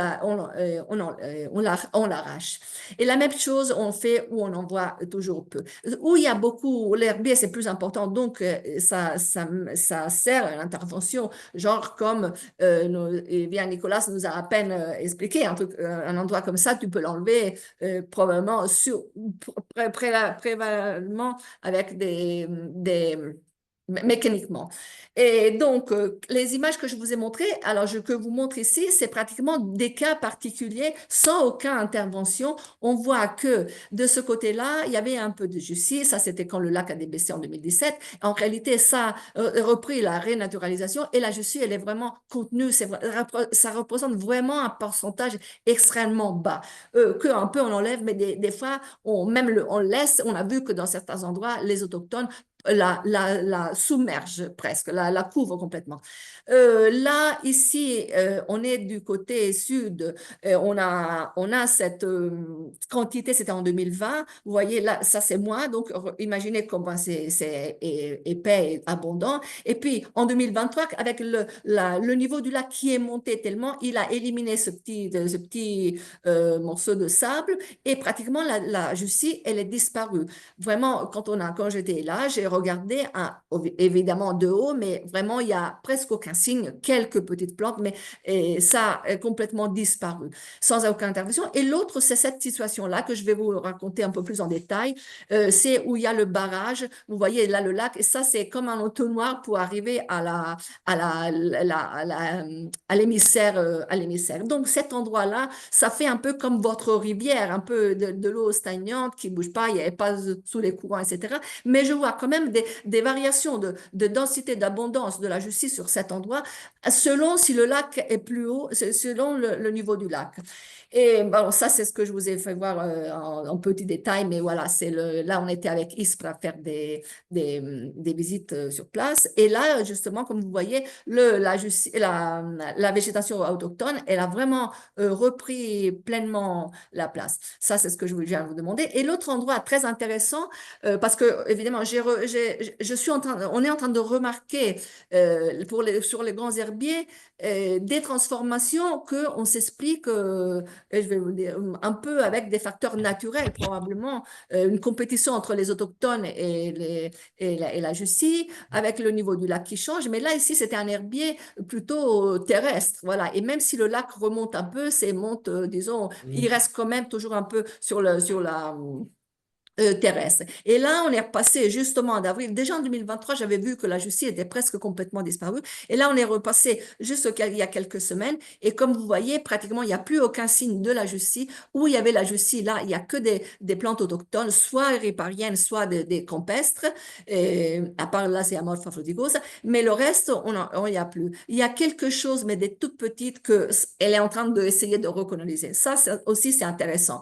C: l'arrache. Et la même chose, on fait où on en voit toujours peu. Où il y a beaucoup, l'herbier, c'est plus important, donc ça sert à l'intervention, genre comme bien Nicolas nous a à peine expliqué, un endroit comme ça, tu peux l'enlever probablement prévalemment avec mécaniquement. Et donc, les images que je vous ai montrées, que vous montre ici, c'est pratiquement des cas particuliers sans aucune intervention. On voit que de ce côté-là, il y avait un peu de justice. Ça, c'était quand le lac a débaissé en 2017. En réalité, ça a repris la renaturalisation, et la justice, elle est vraiment contenue. Ça représente vraiment un pourcentage extrêmement bas. Qu'un peu on enlève, mais des fois, on laisse. On a vu que dans certains endroits, les autochtones la submerge presque, la couvre complètement. Là, ici, on est du côté sud, on a cette quantité, c'était en 2020, vous voyez, là, ça c'est moins, donc imaginez comment c'est épais et abondant. Et puis, en 2023, avec le niveau du lac qui est monté tellement, il a éliminé ce petit morceau de sable, et pratiquement la Jussie, elle est disparue. Vraiment, quand j'étais là, j'ai regardé, évidemment de haut, mais vraiment, il y a presque aucun signe, quelques petites plantes, mais ça a complètement disparu, sans aucune intervention. Et l'autre, c'est cette situation-là que je vais vous raconter un peu plus en détail. C'est où il y a le barrage. Vous voyez là le lac, et ça, c'est comme un entonnoir pour arriver à l'émissaire. Donc, cet endroit-là, ça fait un peu comme votre rivière, un peu de l'eau stagnante qui ne bouge pas, il n'y avait pas sous les courants, etc. Mais je vois quand même même des variations de densité, d'abondance de la Jussie sur cet endroit, selon si le lac est plus haut, selon le niveau du lac. Et bon, ça, c'est ce que je vous ai fait voir en petit détail, mais voilà, là, on était avec ISPRA à faire des visites sur place. Et là, justement, comme vous voyez, la végétation autochtone, elle a vraiment repris pleinement la place. Ça, c'est ce que je viens de vous demander. Et l'autre endroit très intéressant, parce que, évidemment, on est en train de remarquer sur les grands herbiers des transformations qu'on s'explique je vais vous dire, un peu avec des facteurs naturels, probablement une compétition entre les autochtones et la Jussie, avec le niveau du lac qui change. Mais là, ici, c'était un herbier plutôt terrestre. Voilà. Et même si le lac remonte un peu, disons, il reste quand même toujours un peu sur la terrestre. Et là, on est repassé justement en avril. Déjà en 2023, j'avais vu que la Jussie était presque complètement disparue. Et là, on est repassé juste il y a quelques semaines. Et comme vous voyez, pratiquement, il n'y a plus aucun signe de la Jussie. Où il y avait la Jussie, là, il n'y a que des plantes autochtones, soit ripariennes, soit des campestres, à part là, c'est Amorpha fruticosa. Mais le reste, on n'y a plus. Il y a quelque chose, mais des toutes petites, qu'elle est en train d'essayer de recoloniser. Ça aussi, c'est intéressant.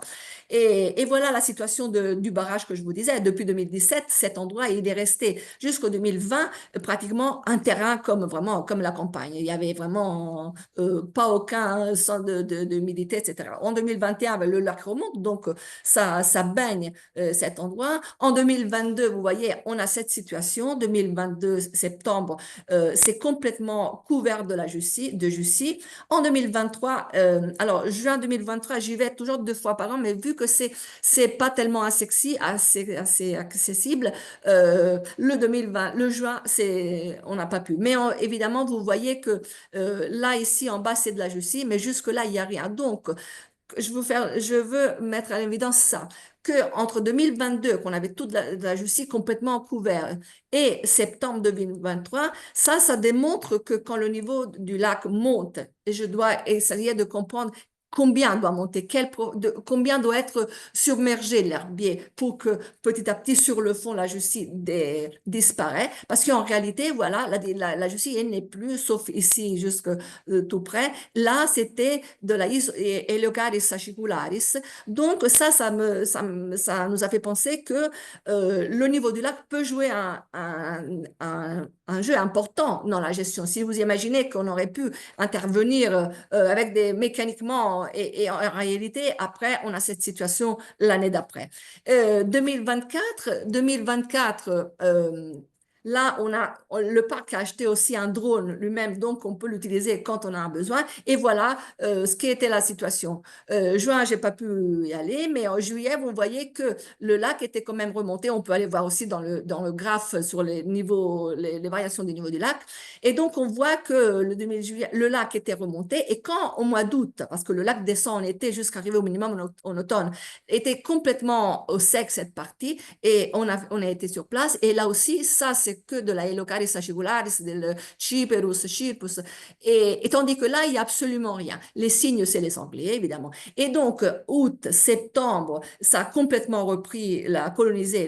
C: Et voilà la situation du barrage que je vous disais. Depuis 2017, cet endroit, il est resté jusqu'au 2020 pratiquement un terrain vraiment comme la campagne. Il y avait vraiment pas aucun centre d'humidité, etc. En 2021, le lac remonte, donc ça baigne cet endroit. En 2022, vous voyez, on a cette situation. 2022, septembre, c'est complètement couvert de Jussie. En 2023, alors juin 2023, j'y vais toujours 2 fois par an, mais vu que c'est pas tellement assez accessible, le juin, on n'a pas pu. Mais évidemment, vous voyez que là, ici, en bas, c'est de la Jussie, mais jusque-là, il n'y a rien. Donc, je veux mettre à l'évidence ça, qu'entre 2022, qu'on avait toute la Jussie complètement couverte, et septembre 2023, ça démontre que quand le niveau du lac monte, et je dois essayer de comprendre combien doit monter, combien doit être submergé l'herbier pour que petit à petit sur le fond la Jussie disparaît, parce qu'en réalité voilà la Jussie elle n'est plus, sauf ici jusque tout près, là c'était de la Heliocaris sacicularis, donc ça nous a fait penser que le niveau du lac peut jouer un jeu important dans la gestion. Si vous imaginez qu'on aurait pu intervenir avec mécaniquement et en réalité, après, on a cette situation l'année d'après. 2024, là, le parc a acheté aussi un drone lui-même, donc on peut l'utiliser quand on a un besoin. Et voilà ce qui était la situation. Juin, j'ai pas pu y aller, mais en juillet, vous voyez que le lac était quand même remonté. On peut aller voir aussi dans le graphe sur les niveaux, les variations des niveaux du lac. Et donc, on voit que le 2000 juillet, le lac était remonté. Et quand, au mois d'août, parce que le lac descend en été jusqu'à arriver au minimum en automne, était complètement au sec cette partie. Et on a été sur place. Et là aussi, ça, c'est que de la Heliocaris sacicularis, de Cyperus, Cypus. Et tandis que là, il n'y a absolument rien. Les signes, c'est les sangliers, évidemment. Et donc, août, septembre, ça a complètement repris, colonisé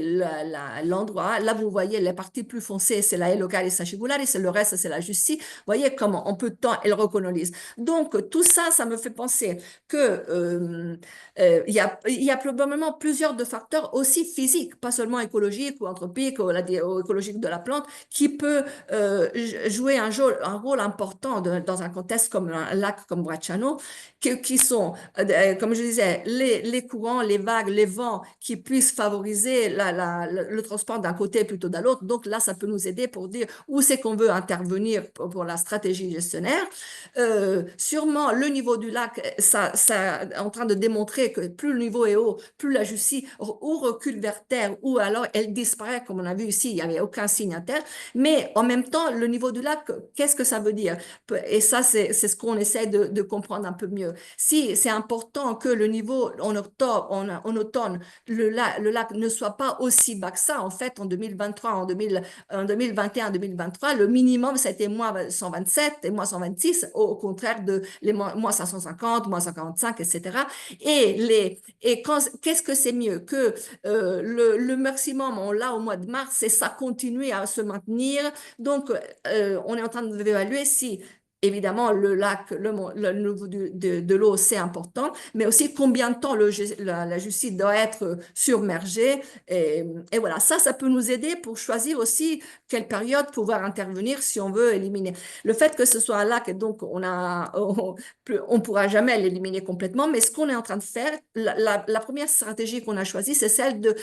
C: l'endroit. Là, vous voyez, les parties plus foncées, c'est la Heliocaris sacicularis, le reste, c'est la Jussie. Vous voyez comment, en peu de temps, elle recolonise. Donc, tout ça, ça me fait penser que il y a probablement plusieurs de facteurs aussi physiques, pas seulement écologiques ou anthropiques ou écologiques de la plante, qui peut jouer un rôle important dans un contexte comme un lac comme Bracciano, qui sont, comme je disais, les courants, les vagues, les vents qui puissent favoriser le transport d'un côté plutôt d'un l'autre. Donc là, ça peut nous aider pour dire où c'est qu'on veut intervenir pour la stratégie gestionnaire. Sûrement, le niveau du lac, ça est en train de démontrer que plus le niveau est haut, plus la Jussie ou recule vers terre, ou alors elle disparaît, comme on a vu ici, il n'y avait aucun signe signataires, mais en même temps, le niveau du lac, qu'est-ce que ça veut dire? Et ça, c'est ce qu'on essaie de comprendre un peu mieux. Si c'est important que le niveau en octobre, en automne, le lac ne soit pas aussi bas que ça, en fait, en 2023, en 2021, 2023, le minimum, c'était moins 127 et moins 126, au contraire de les moins 550, moins 145, etc. Qu'est-ce que c'est mieux que le maximum, on l'a au mois de mars, et ça continue à se maintenir. Donc, on est en train d'évaluer si évidemment, le lac, le niveau de l'eau, c'est important, mais aussi combien de temps la Jussie doit être submergée. Et voilà, ça peut nous aider pour choisir aussi quelle période pouvoir intervenir si on veut éliminer. Le fait que ce soit un lac, et donc on pourra jamais l'éliminer complètement, mais ce qu'on est en train de faire, la première stratégie qu'on a choisie, c'est celle de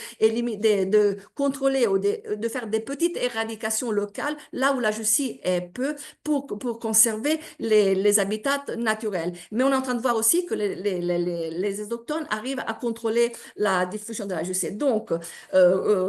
C: contrôler ou de faire des petites éradications locales là où la Jussie est peu pour conserver les habitats naturels. Mais on est en train de voir aussi que les autochtones arrivent à contrôler la diffusion de la Jussie. Donc,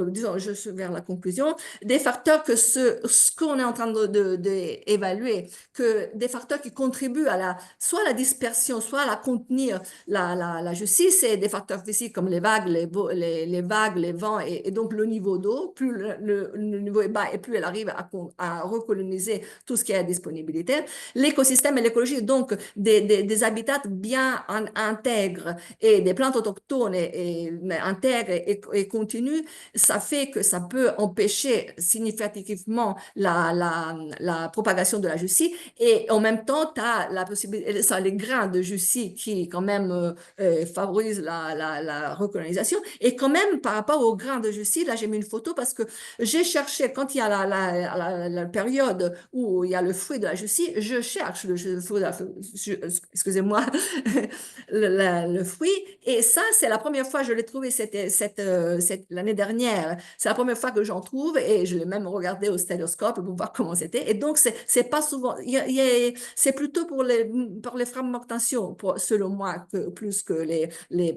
C: disons, je suis vers la conclusion, des facteurs que ce qu'on est en train d'évaluer, que des facteurs qui contribuent à soit la dispersion, soit à la contenir la Jussie, c'est des facteurs physiques comme les vagues, les vagues, les vents et donc le niveau d'eau. Plus le niveau est bas et plus elle arrive à recoloniser tout ce qui est à disponibilité. L'écosystème et l'écologie, donc des habitats bien intègres et des plantes autochtones intègres et continues, ça fait que ça peut empêcher significativement la propagation de la Jussie. Et en même temps, tu as la possibilité, ça, les grains de Jussie qui quand même favorisent la recolonisation. Et quand même, par rapport aux grains de Jussie, là j'ai mis une photo parce que j'ai cherché, quand il y a la période où il y a le fruit de la Jussie, je cherche le fruit, excusez-moi, le fruit. Et ça, c'est la première fois que je l'ai trouvé l'année dernière. C'est la première fois que j'en trouve et je l'ai même regardé au stéréoscope pour voir comment c'était. Et donc, c'est pas souvent, c'est plutôt pour les fragmentations, selon moi, plus que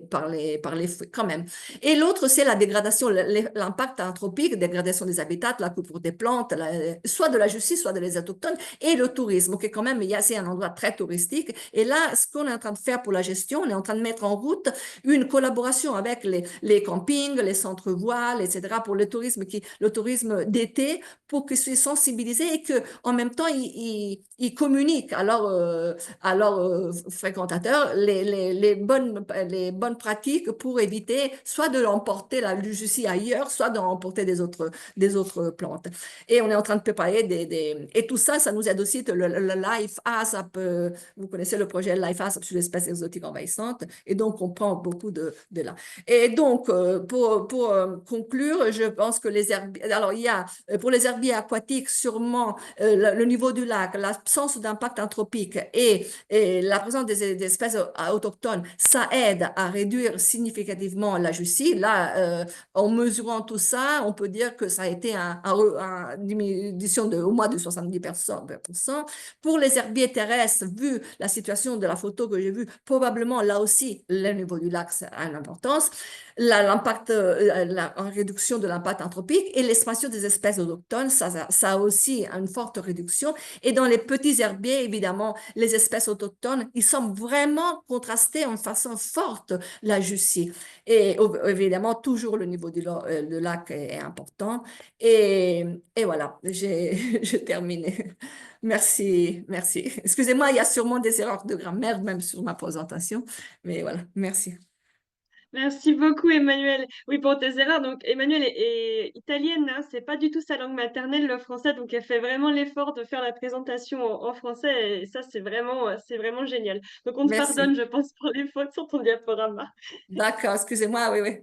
C: par les fruits, quand même. Et l'autre, c'est la dégradation, l'impact anthropique, dégradation des habitats, la coupure des plantes, soit de la Jussie, soit des autochtones, et le tourisme, qui quand même, c'est un endroit très touristique. Et là, ce qu'on est en train de faire pour la gestion, on est en train de mettre en route une collaboration avec les campings, les centres voiles, etc., pour le tourisme d'été, pour qu'ils soient sensibilisés et qu'en même temps, ils communiquent à leurs fréquentateurs les bonnes pratiques pour éviter soit de l'emporter la Jussie ailleurs, soit d'en emporter des autres plantes. Et on est en train de préparer et tout ça, ça nous aide aussi le Life ASAP. Vous connaissez le projet Life ASAP sur les espèces exotiques envahissantes. Et donc, on prend beaucoup de là. Et donc, pour conclure, je pense que les herbiers, alors il y a, pour les herbiers aquatiques, sûrement le niveau du lac, l'absence d'impact anthropique et la présence des espèces autochtones, ça aide à réduire significativement la Jussie. Là, en mesurant tout ça, on peut dire que ça a été une diminution au moins de 70%. Pour les herbiers terrestres, vu la situation de la photo que j'ai vue, probablement là aussi, le niveau du lac a une importance. La réduction de l'impact anthropique et l'expansion des espèces autochtones, ça a aussi une forte réduction. Et dans les petits herbiers, évidemment, les espèces autochtones, ils semblent vraiment contraster en façon forte la Jussie. Et évidemment, toujours le niveau du lac est important. Et voilà, j'ai terminé. Merci. Excusez-moi, il y a sûrement des erreurs de grammaire, même sur ma présentation. Mais voilà, merci.
A: Merci beaucoup, Emmanuel. Oui, pour tes erreurs. Donc, Emmanuel est italienne, hein, c'est pas du tout sa langue maternelle, le français. Donc, elle fait vraiment l'effort de faire la présentation en français. Et ça, c'est vraiment génial. Donc, on te pardonne,
C: Merci.
A: je pense, pour les fautes sur ton diaporama.
C: D'accord, excusez-moi, oui.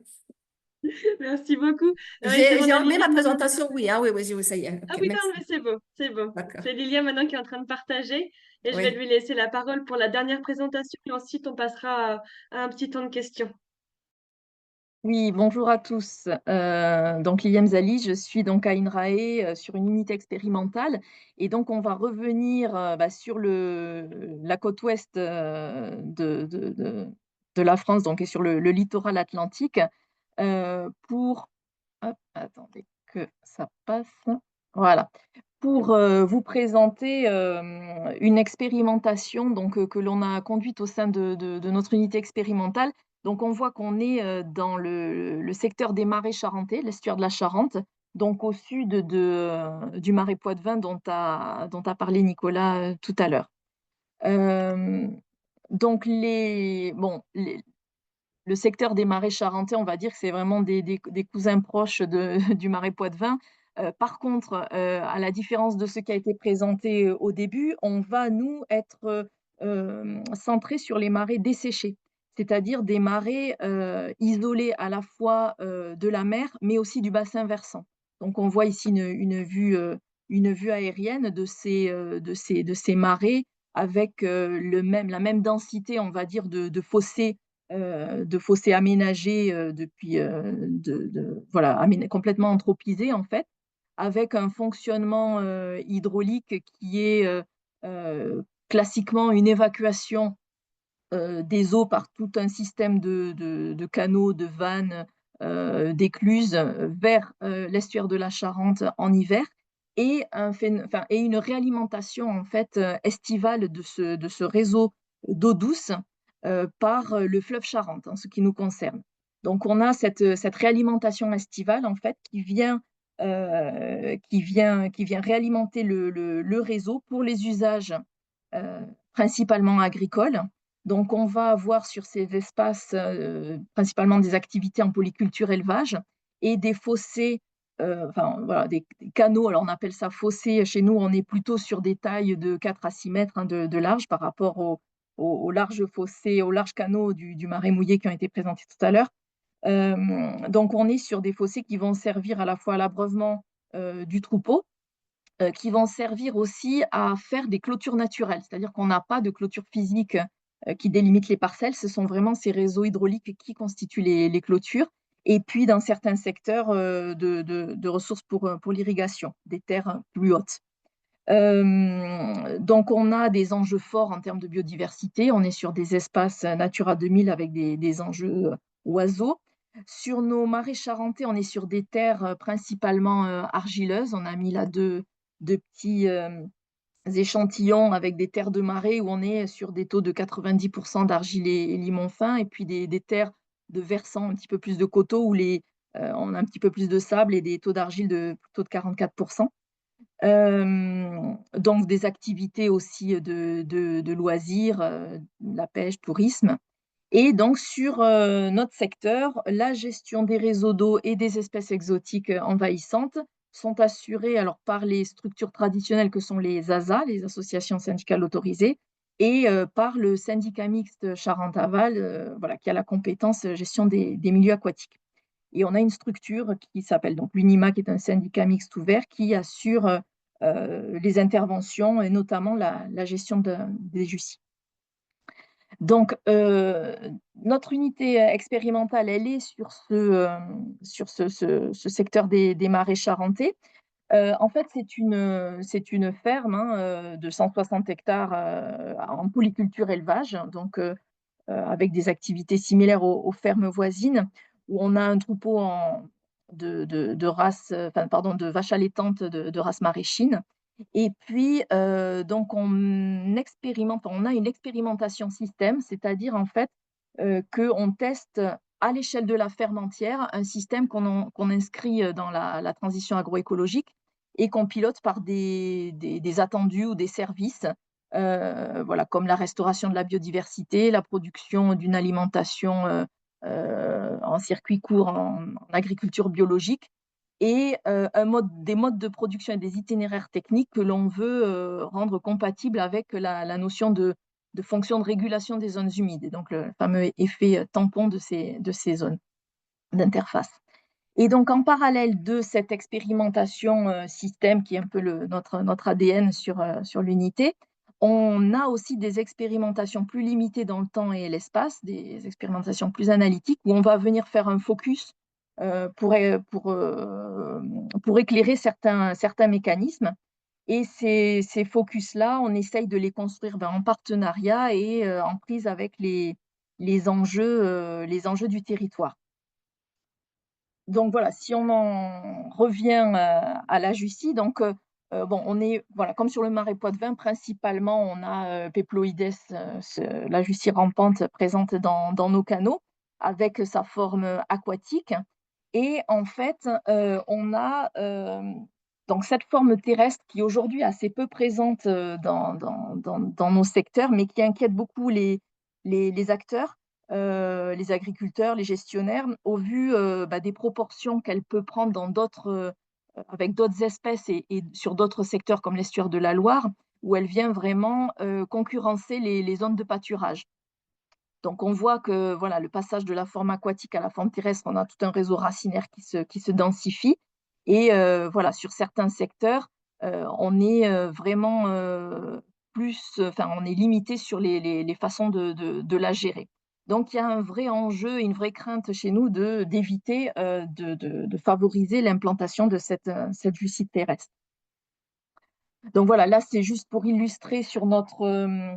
A: Merci beaucoup. Alors, je
C: J'ai
A: demande à
C: enlevé ma
A: Liliane maintenant.
C: présentation, oui, hein, oui, ça y est.
A: Ah
C: Ok,
A: oui,
C: merci.
A: pardon, mais c'est bon, c'est bon.
C: D'accord,
A: C'est Liliane maintenant qui est en train de partager. Et je vais
C: oui.
A: lui laisser la parole pour la dernière présentation. Et ensuite, on passera à un petit temps de questions.
D: Oui, bonjour à tous. Donc Liliane Zali, je suis donc à INRAE sur une unité expérimentale et donc on va revenir sur la côte ouest de la France, donc et sur le littoral atlantique pour, hop, attendez que ça passe, Voilà. Pour vous présenter une expérimentation que l'on a conduite au sein de notre unité expérimentale. Donc, on voit qu'on est dans le secteur des marais charentais, l'estuaire de la Charente, donc au sud du marais Poitevin dont a parlé Nicolas tout à l'heure. Euh, donc, le secteur des marais charentais, on va dire que c'est vraiment des cousins proches du marais Poitevin. Par contre, à la différence de ce qui a été présenté au début, on va, nous, être centrés sur les marais desséchés, c'est-à-dire des marais isolés à la fois de la mer, mais aussi du bassin versant. Donc, on voit ici une vue aérienne de ces marais avec la même densité, on va dire, de fossés aménagés depuis, voilà, complètement anthropisés en fait, avec un fonctionnement hydraulique qui est classiquement une évacuation des eaux par tout un système de canaux, de vannes, d'écluses vers l'estuaire de la Charente en hiver et, et une réalimentation en fait estivale de ce réseau d'eau douce par le fleuve Charente en ce qui nous concerne. Donc on a cette réalimentation estivale en fait qui vient réalimenter le réseau pour les usages principalement agricoles. Donc, on va avoir sur ces espaces principalement des activités en polyculture élevage et des fossés, enfin voilà, des canaux. Alors, on appelle ça fossés. Chez nous, on est plutôt sur des tailles de 4 à 6 mètres hein, de large par rapport aux larges fossés, aux larges canaux du marais mouillé qui ont été présentés tout à l'heure. Donc, on est sur des fossés qui vont servir à la fois à l'abreuvement du troupeau, qui vont servir aussi à faire des clôtures naturelles. C'est-à-dire qu'on n'a pas de clôture physique qui délimite les parcelles, ce sont vraiment ces réseaux hydrauliques qui constituent les clôtures. Et puis, dans certains secteurs de ressources pour l'irrigation, des terres plus hautes. Donc, on a des enjeux forts en termes de biodiversité. On est sur des espaces Natura 2000 avec des enjeux oiseaux. Sur nos marais charentais, on est sur des terres principalement argileuses. On a mis là deux petits échantillons avec des terres de marais où on est sur des taux de 90% d'argile et limon fin, et puis des terres de versant un petit peu plus de coteaux où on a un petit peu plus de sable et des taux d'argile plutôt de 44%. Donc des activités aussi de loisirs, la pêche, tourisme. Et donc sur notre secteur, la gestion des réseaux d'eau et des espèces exotiques envahissantes sont assurées alors par les structures traditionnelles que sont les ASA, les associations syndicales autorisées, et par le syndicat mixte Charente-Aval, voilà, qui a la compétence gestion des milieux aquatiques. Et on a une structure qui s'appelle donc l'UNIMA, qui est un syndicat mixte ouvert qui assure les interventions et notamment la gestion des JUCI. Donc, notre unité expérimentale, elle est sur ce secteur des marais charentais. En fait, c'est une ferme hein, de 160 hectares en polyculture élevage, donc avec des activités similaires aux fermes voisines, où on a un troupeau de race, enfin, pardon, de vaches allaitantes de race maraîchine. Et puis, donc, on a une expérimentation système, c'est-à-dire en fait qu'on teste à l'échelle de la ferme entière un système qu'on inscrit dans la transition agroécologique et qu'on pilote par des attendus ou des services, voilà, comme la restauration de la biodiversité, la production d'une alimentation en circuit court, en agriculture biologique, et des modes de production et des itinéraires techniques que l'on veut rendre compatibles avec la notion de fonction de régulation des zones humides, et donc le fameux effet tampon de ces zones d'interface. Et donc, en parallèle de cette expérimentation système, qui est un peu notre ADN sur l'unité, on a aussi des expérimentations plus limitées dans le temps et l'espace, des expérimentations plus analytiques, où on va venir faire un focus pour éclairer certains mécanismes. Et ces focus-là, on essaye de les construire en partenariat et en prise avec les enjeux du territoire. Donc voilà, si on en revient à la Jussie, donc bon, on est, voilà, comme sur le marais Poitevin, principalement, on a Peploides, la Jussie rampante présente dans nos canaux, avec sa forme aquatique. Et en fait, on a donc cette forme terrestre qui aujourd'hui est assez peu présente dans nos secteurs, mais qui inquiète beaucoup les acteurs, les agriculteurs, les gestionnaires, au vu des proportions qu'elle peut prendre avec d'autres espèces et sur d'autres secteurs comme l'estuaire de la Loire, où elle vient vraiment concurrencer les zones de pâturage. Donc on voit que voilà, le passage de la forme aquatique à la forme terrestre, on a tout un réseau racinaire qui se densifie. Et voilà, sur certains secteurs, on est vraiment on est limité sur les façons de la gérer. Donc il y a un vrai enjeu, une vraie crainte chez nous d'éviter de favoriser l'implantation de cette Jussie terrestre. Donc voilà, là, c'est juste pour illustrer sur notre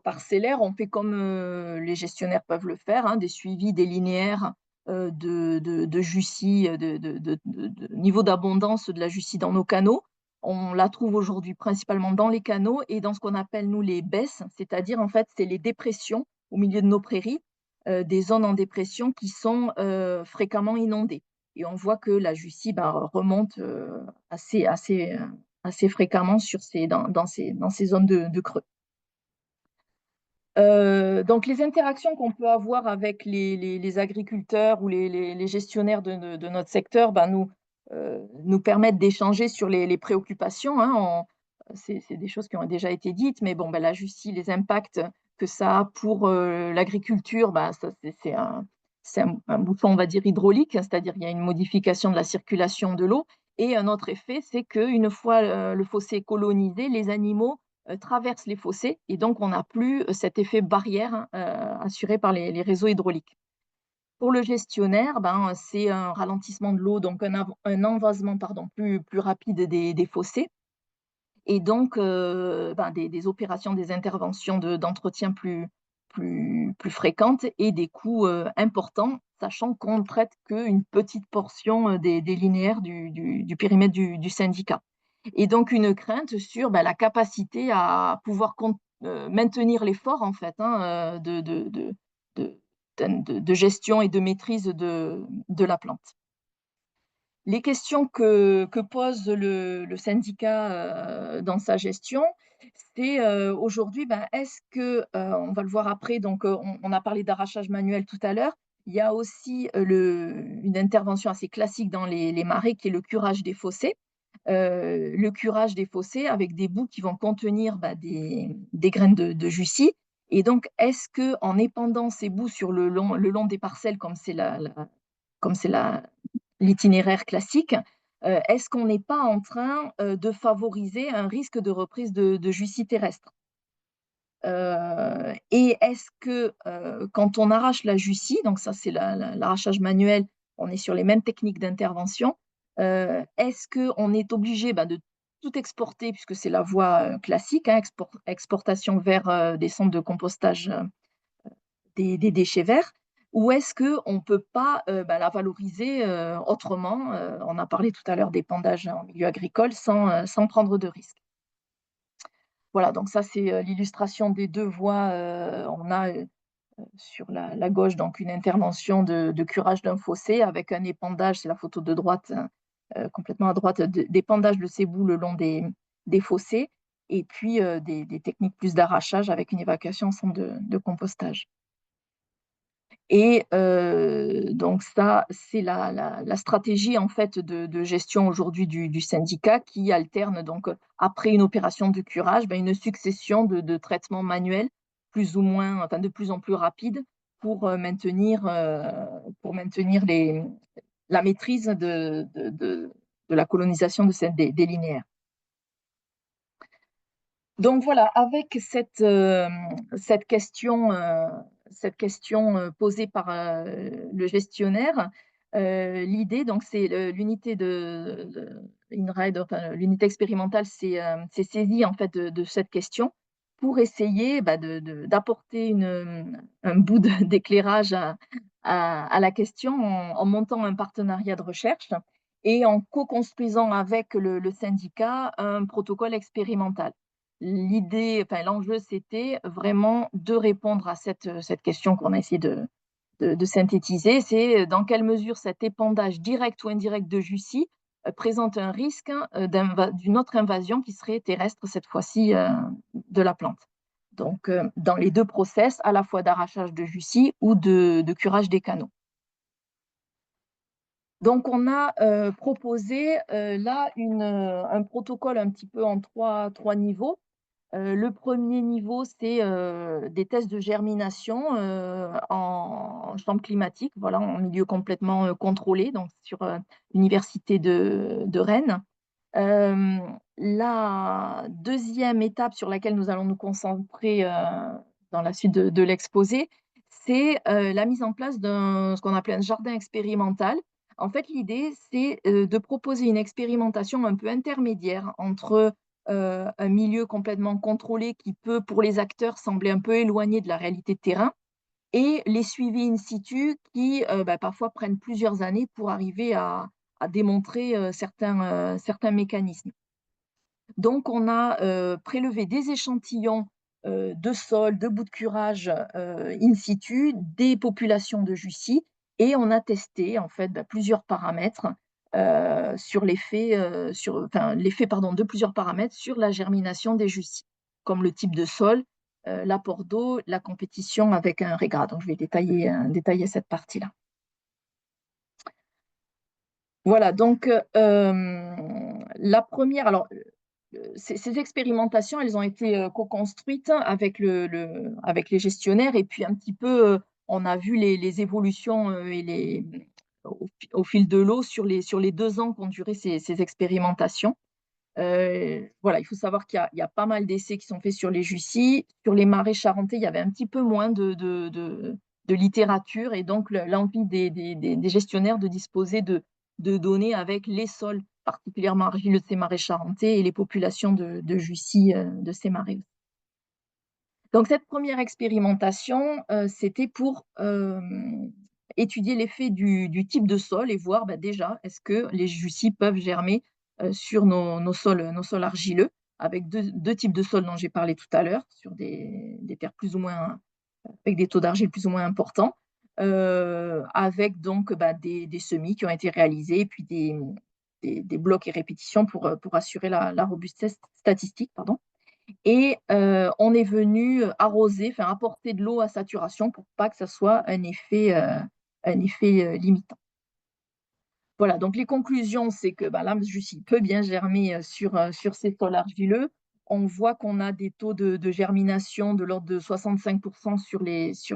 D: parcellaire. On fait comme les gestionnaires peuvent le faire, hein, des suivis, des linéaires de Jussie, de niveau d'abondance de la Jussie dans nos canaux. On la trouve aujourd'hui principalement dans les canaux et dans ce qu'on appelle, nous, les baisses, c'est-à-dire, en fait, c'est les dépressions au milieu de nos prairies, des zones en dépression qui sont fréquemment inondées. Et on voit que la Jussie remonte assez fréquemment dans ces zones de creux. Donc les interactions qu'on peut avoir avec les agriculteurs ou les gestionnaires de notre secteur nous permettent d'échanger sur les préoccupations, hein. C'est des choses qui ont déjà été dites, mais bon, la Jussie, les impacts que ça a pour l'agriculture, c'est un bouton, on va dire, hydraulique, c'est-à-dire il y a une modification de la circulation de l'eau. Et un autre effet, c'est qu'une fois le fossé colonisé, les animaux traversent les fossés et donc on n'a plus cet effet barrière assuré par les réseaux hydrauliques. Pour le gestionnaire, c'est un ralentissement de l'eau, donc un envasement plus rapide des fossés et donc des opérations, des interventions d'entretien plus fréquentes et des coûts importants, sachant qu'on ne traite qu'une petite portion des linéaires du périmètre du syndicat. Et donc une crainte sur la capacité à pouvoir maintenir l'effort en fait, hein, de gestion et de maîtrise de la plante. Les questions que pose le syndicat dans sa gestion, c'est aujourd'hui, est-ce que, on va le voir après, donc on a parlé d'arrachage manuel tout à l'heure, il y a aussi une intervention assez classique dans les marais qui est le curage des fossés. Le curage des fossés avec des bouts qui vont contenir des graines de Jussie. Et donc, est-ce qu'en épandant ces bouts sur le long des parcelles, comme c'est l'itinéraire classique, est-ce qu'on n'est pas en train de favoriser un risque de reprise de Jussie terrestre? Et est-ce que quand on arrache la Jussie, donc ça c'est l'arrachage manuel, on est sur les mêmes techniques d'intervention, est-ce qu'on est obligé de tout exporter, puisque c'est la voie classique, hein, exportation vers des centres de compostage des déchets verts, ou est-ce qu'on ne peut pas la valoriser autrement? On a parlé tout à l'heure d'épandage en milieu agricole sans prendre de risques. Voilà, donc ça c'est l'illustration des deux voies. On a sur la gauche donc une intervention de curage d'un fossé avec un épandage, c'est la photo de droite, complètement à droite, d'épandage de ces bouts le long des fossés, et puis des techniques plus d'arrachage avec une évacuation en centre de compostage. Et donc ça, c'est la stratégie en fait de gestion aujourd'hui du syndicat qui alterne donc après une opération de curage, une succession de traitements manuels plus ou moins, enfin de plus en plus rapides pour maintenir la maîtrise de la colonisation des linéaires. Donc voilà, avec cette question posée par le gestionnaire, l'idée, donc c'est l'unité INRAE, enfin, l'unité expérimentale s'est saisie en fait de cette question pour essayer d'apporter un bout d'éclairage à la question en montant un partenariat de recherche et en co-construisant avec le syndicat un protocole expérimental. L'enjeu, c'était vraiment de répondre à cette question qu'on a essayé de synthétiser, c'est dans quelle mesure cet épandage direct ou indirect de Jussie présente un risque d'une autre invasion qui serait terrestre, cette fois-ci de la plante. Donc, dans les deux process, à la fois d'arrachage de Jussie ou de curage des canaux. Donc, on a proposé là un protocole un petit peu en trois niveaux. Le premier niveau, c'est des tests de germination en chambre climatique, voilà, en milieu complètement contrôlé, donc sur l'université de Rennes. La deuxième étape sur laquelle nous allons nous concentrer dans la suite de l'exposé, c'est la mise en place ce qu'on appelle un jardin expérimental. En fait, l'idée, c'est de proposer une expérimentation un peu intermédiaire entre un milieu complètement contrôlé qui peut, pour les acteurs, sembler un peu éloigné de la réalité de terrain, et les suivis in situ qui parfois prennent plusieurs années pour arriver à démontrer certains mécanismes. Donc, on a prélevé des échantillons de sol, de bouts de curage in situ, des populations de Jussie, et on a testé en fait plusieurs paramètres sur l'effet de plusieurs paramètres sur la germination des Jussies, comme le type de sol, l'apport d'eau, la compétition avec un régrat. Donc, je vais détailler cette partie-là. Voilà, donc la première, alors ces expérimentations, elles ont été co-construites avec les gestionnaires, et puis un petit peu, on a vu les évolutions au fil de l'eau sur les 2 ans qu'ont duré ces expérimentations. Voilà, il faut savoir qu'il y a pas mal d'essais qui sont faits sur les Jussies. Sur les marais charentais, il y avait un petit peu moins de littérature, et donc l'envie des gestionnaires de disposer de données avec les sols particulièrement argileux de ces marais charentais et les populations de Jussies de ces marais. Donc cette première expérimentation, c'était pour étudier l'effet du type de sol et voir déjà, est-ce que les Jussies peuvent germer sur nos sols argileux, avec deux types de sols dont j'ai parlé tout à l'heure, sur des terres plus ou moins, avec des taux d'argile plus ou moins importants, avec donc des semis qui ont été réalisés, et puis des blocs et répétitions pour assurer la robustesse statistique, pardon. Et on est venu arroser, apporter de l'eau à saturation pour pas que ça soit un effet limitant. Voilà, donc les conclusions, c'est que l'âme Jussie peut bien germer sur ces sols argileux. On voit qu'on a des taux de germination de l'ordre de 65% sur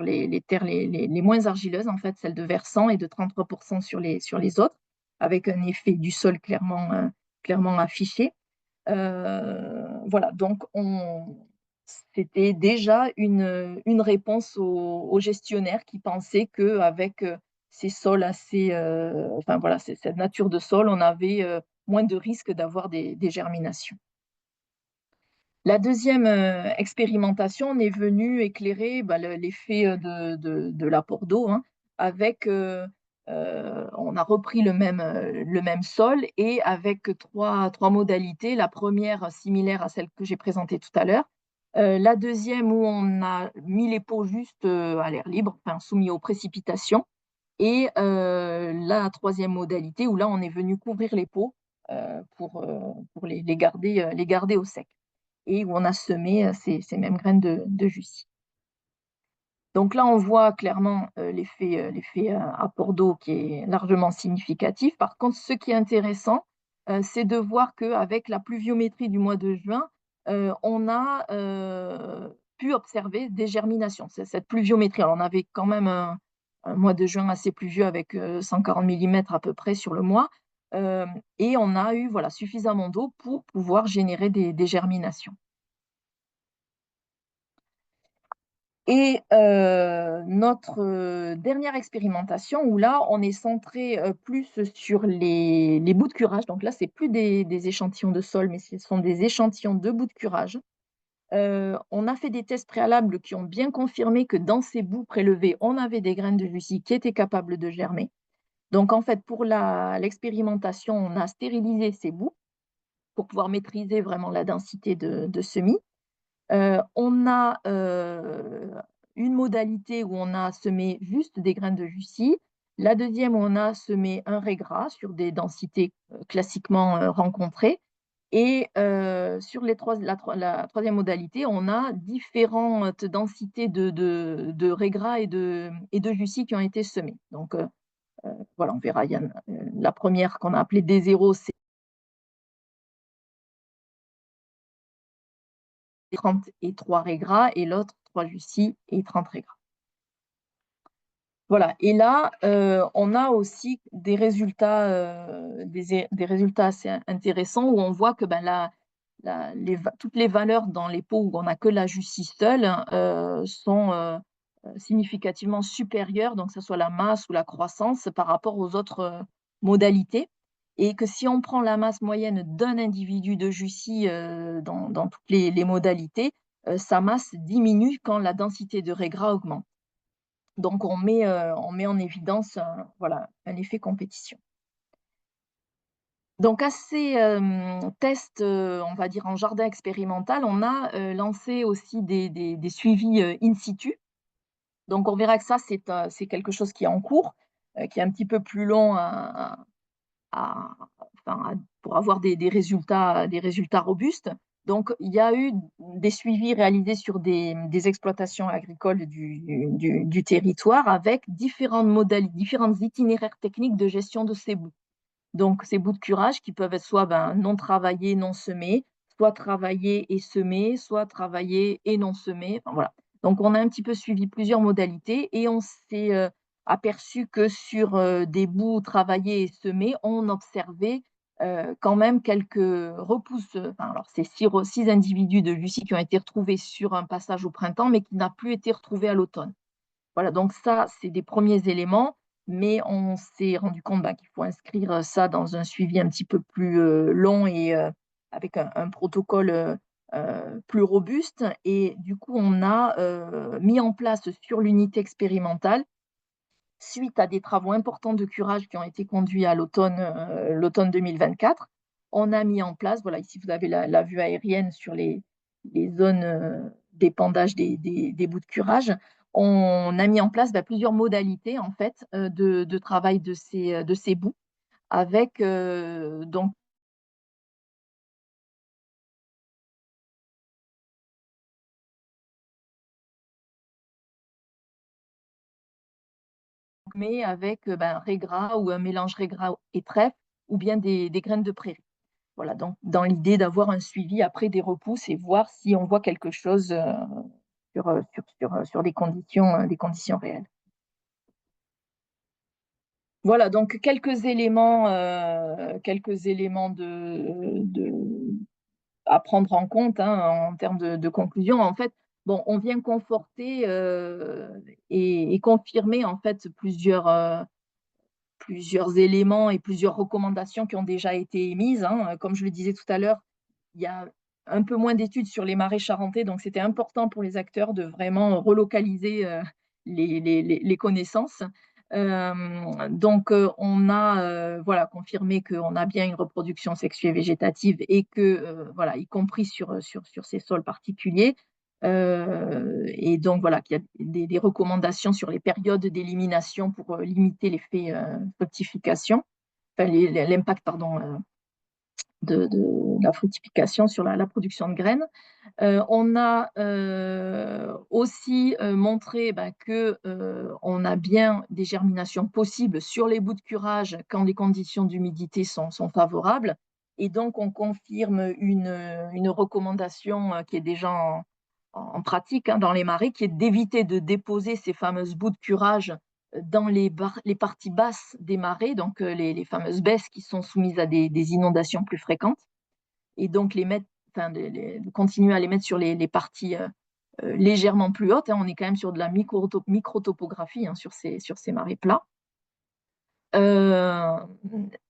D: les terres les moins argileuses, en fait, celles de versant, et de 33% sur les autres, avec un effet du sol clairement affiché. Voilà, donc c'était déjà une réponse aux gestionnaires qui pensaient qu'avec ces sols assez, cette nature de sol, on avait moins de risques d'avoir des germinations. La deuxième expérimentation, on est venu éclairer l'effet de l'apport d'eau, avec, on a repris le même sol, et avec trois modalités. La première similaire à celle que j'ai présentée tout à l'heure. La deuxième, où on a mis les pots juste à l'air libre, soumis aux précipitations. Et la troisième modalité, où là, on est venu couvrir les pots pour les garder au sec, et où on a semé ces mêmes graines de Jussie. Donc là, on voit clairement l'effet apport d'eau qui est largement significatif. Par contre, ce qui est intéressant, c'est de voir qu'avec la pluviométrie du mois de juin, on a pu observer des germinations. Cette pluviométrie, alors on avait quand même un mois de juin assez pluvieux, avec 140 mm à peu près sur le mois, et on a eu suffisamment d'eau pour pouvoir générer des germinations. Et notre dernière expérimentation, où là, on est centré plus sur les bouts de curage. Donc là, ce n'est plus des échantillons de sol, mais ce sont des échantillons de bouts de curage. On a fait des tests préalables qui ont bien confirmé que dans ces boues prélevées, on avait des graines de Jussie qui étaient capables de germer. Donc, en fait, pour l'expérimentation, on a stérilisé ces boues pour pouvoir maîtriser vraiment la densité de semis. On a une modalité où on a semé juste des graines de Jussie. La deuxième, où on a semé un régras sur des densités classiquement rencontrées. Et sur la troisième modalité, on a différentes densités de régras et de Jussie qui ont été semées. Donc, voilà, on verra. Il y a la première qu'on a appelée D0, c'est 33 régras, et l'autre 3 Jussie et 30 régras. Voilà, et là, on a aussi des résultats assez intéressants où on voit que toutes les valeurs dans les pots où on n'a que la Jussie seule sont significativement supérieures, donc que ce soit la masse ou la croissance, par rapport aux autres modalités. Et que si on prend la masse moyenne d'un individu de Jussie dans toutes les modalités, sa masse diminue quand la densité de régras augmente. Donc, on met en évidence voilà, un effet compétition. Donc, à ces tests, on va dire en jardin expérimental, on a lancé aussi des suivis in situ. Donc, on verra que ça, c'est quelque chose qui est en cours, qui est un petit peu plus long pour avoir des résultats robustes. Donc, il y a eu des suivis réalisés sur des exploitations agricoles du territoire avec différentes itinéraires techniques de gestion de ces boues. Donc, ces bouts de curage qui peuvent être soit non travaillés, non semés, soit travaillés et semés, soit travaillés et non semés. Enfin, voilà. Donc, on a un petit peu suivi plusieurs modalités et on s'est aperçu que sur des bouts travaillés et semés, on observait quand même quelques repousses. Alors, c'est 6 individus de Jussie qui ont été retrouvés sur un passage au printemps, mais qui n'a plus été retrouvé à l'automne. Voilà, donc ça, c'est des premiers éléments, mais on s'est rendu compte qu'il faut inscrire ça dans un suivi un petit peu plus long et avec un protocole plus robuste. Et du coup, on a mis en place sur l'unité expérimentale, suite à des travaux importants de curage qui ont été conduits à l'automne 2024, on a mis en place, voilà, ici vous avez la vue aérienne sur les zones d'épandage des bouts de curage. On a mis en place plusieurs modalités en fait de travail de ces bouts avec donc mais avec régras ou un mélange régras et trèfle ou bien des graines de prairie. Voilà, donc dans l'idée d'avoir un suivi après des repousses et voir si on voit quelque chose sur des conditions réelles. Voilà, donc quelques éléments à prendre en compte en termes de conclusion. En fait, bon, on vient conforter et confirmer en fait plusieurs éléments et plusieurs recommandations qui ont déjà été émises. Comme je le disais tout à l'heure, il y a un peu moins d'études sur les marais charentais, donc c'était important pour les acteurs de vraiment relocaliser les connaissances. Donc, on a confirmé qu'on a bien une reproduction sexuée végétative et que, voilà, y compris sur ces sols particuliers. Et donc, voilà, qu'il y a des recommandations sur les périodes d'élimination pour limiter l'effet fructification, enfin, l'impact, pardon, de la fructification sur la production de graines. On a aussi montré qu'on a bien des germinations possibles sur les bouts de curage quand les conditions d'humidité sont favorables. Et donc, on confirme une recommandation qui est déjà en pratique dans les marais, qui est d'éviter de déposer ces fameuses bouts de curage dans les parties basses des marais, donc les fameuses baisses qui sont soumises à des inondations plus fréquentes, et donc continuer à les mettre sur les parties légèrement plus hautes. On est quand même sur de la microtopographie sur ces marais plats. Euh,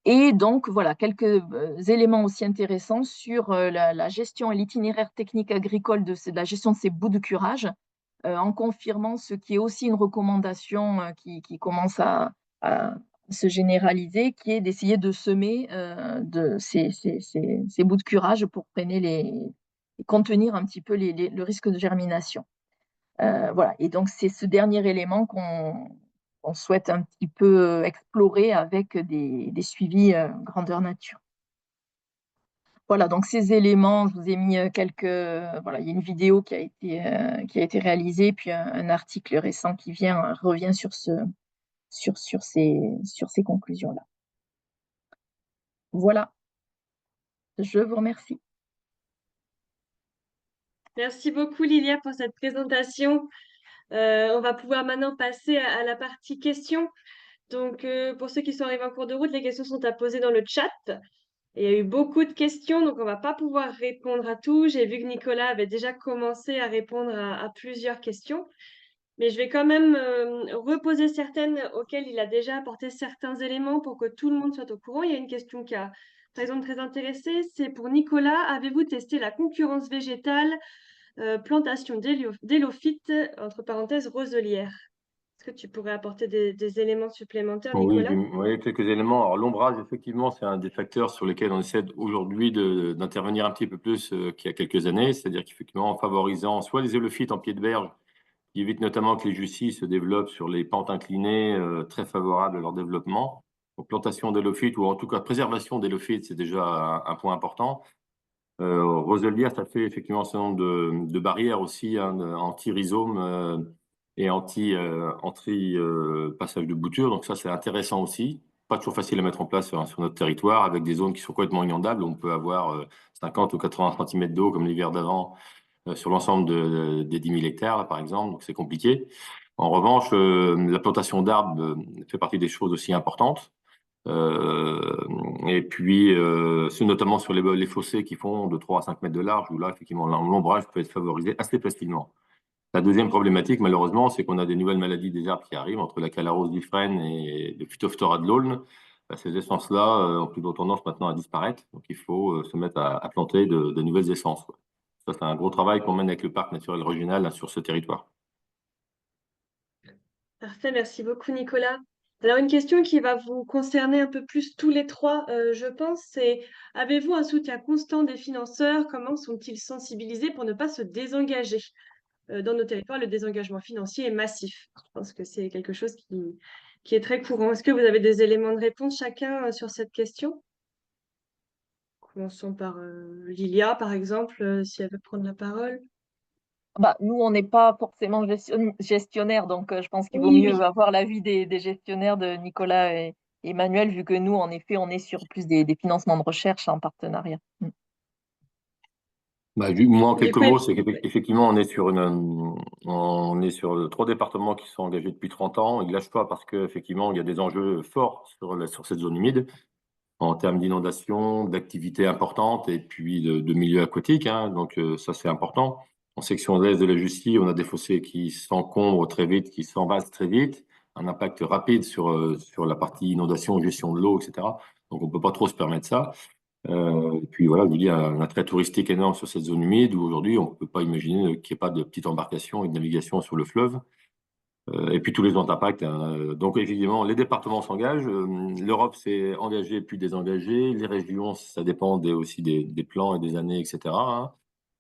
D: et donc, voilà, quelques éléments aussi intéressants sur la gestion et l'itinéraire technique agricole de la gestion de ces bouts de curage, en confirmant ce qui est aussi une recommandation qui commence à se généraliser, qui est d'essayer de semer ces bouts de curage pour contenir un petit peu le risque de germination. Voilà. Et donc, c'est ce dernier élément qu'on souhaite un petit peu explorer avec des suivis grandeur nature. Voilà, donc ces éléments, je vous ai mis voilà, il y a une vidéo qui a été réalisée, puis un article récent qui revient sur ces conclusions-là. Voilà, je vous remercie.
A: Merci beaucoup, Lilia, pour cette présentation. On va pouvoir maintenant passer à la partie questions. Donc, pour ceux qui sont arrivés en cours de route, les questions sont à poser dans le chat. Et il y a eu beaucoup de questions, donc on va pas pouvoir répondre à tout. J'ai vu que Nicolas avait déjà commencé à répondre à plusieurs questions, mais je vais quand même reposer certaines auxquelles il a déjà apporté certains éléments pour que tout le monde soit au courant. Il y a une question qui a, par exemple, très intéressée, c'est pour Nicolas. Avez-vous testé la concurrence végétale, plantation d'élophytes, entre parenthèses, roselière? Est-ce que tu pourrais apporter des éléments supplémentaires,
B: Oui,
A: Nicolas?
B: oui, quelques éléments. Alors, l'ombrage, effectivement, c'est un des facteurs sur lesquels on essaie aujourd'hui d'intervenir un petit peu plus qu'il y a quelques années. C'est-à-dire qu'effectivement, en favorisant soit les élophytes en pied de berge, qui évitent notamment que les jussies se développent sur les pentes inclinées très favorables à leur développement. Donc, plantation d'élophytes, ou en tout cas préservation d'élophytes, c'est déjà un point important. Roselière, ça fait effectivement un certain nombre de barrières aussi, hein, anti-rhizome et anti-passage de bouture. Donc ça, c'est intéressant aussi. Pas toujours facile à mettre en place sur notre territoire, avec des zones qui sont complètement inondables. On peut avoir 50 ou 80 cm d'eau, comme l'hiver d'avant, sur l'ensemble des 10 000 hectares, là, par exemple. Donc c'est compliqué. En revanche, la plantation d'arbres fait partie des choses aussi importantes. Et puis, c'est notamment sur les fossés qui font de 3 à 5 mètres de large, où là, effectivement, l'ombrage peut être favorisé assez facilement. La deuxième problématique, malheureusement, c'est qu'on a des nouvelles maladies des arbres qui arrivent, entre la calarose bifrène et le Phytophthora de l'Aulne. Ces essences-là ont plutôt tendance maintenant à disparaître. Donc, il faut se mettre à planter de nouvelles essences, quoi. Ça, c'est un gros travail qu'on mène avec le parc naturel régional là, sur ce territoire.
A: Parfait, merci beaucoup Nicolas. Alors une question qui va vous concerner un peu plus tous les trois, je pense, c'est avez-vous un soutien constant des financeurs? Comment sont-ils sensibilisés pour ne pas se désengager? Dans nos territoires, le désengagement financier est massif. Je pense que c'est quelque chose qui est très courant. Est-ce que vous avez des éléments de réponse chacun sur cette question? Commençons par Lilia, par exemple, si elle veut prendre la parole.
D: Bah, nous, on n'est pas forcément gestionnaire, donc je pense qu'il vaut
A: Oui,
D: mieux
A: oui.
D: avoir l'avis des gestionnaires de Nicolas et Emmanuel, vu que nous, en effet, on est sur plus des financements de recherche en partenariat.
B: Moi, en
A: Du
B: quelques
A: coup,
B: mots, c'est qu'effectivement, on est sur 3 départements qui sont engagés depuis 30 ans. Ils ne lâchent pas parce qu'effectivement, il y a des enjeux forts sur cette zone humide en termes d'inondation, d'activités importantes et puis de milieux aquatiques, hein. Donc, ça, c'est important. En section est de la Justie, on a des fossés qui s'encombrent très vite, qui s'envasent très vite, un impact rapide sur la partie inondation, gestion de l'eau, etc. Donc, on ne peut pas trop se permettre ça. Et puis voilà, je vous dis, un attrait touristique énorme sur cette zone humide où aujourd'hui, on ne peut pas imaginer qu'il n'y ait pas de petites embarcations et de navigation sur le fleuve. Et puis tous les autres impacts, hein. Donc évidemment, les départements s'engagent, l'Europe s'est engagée puis désengagée, les régions, ça dépend aussi des plans et des années, etc., hein.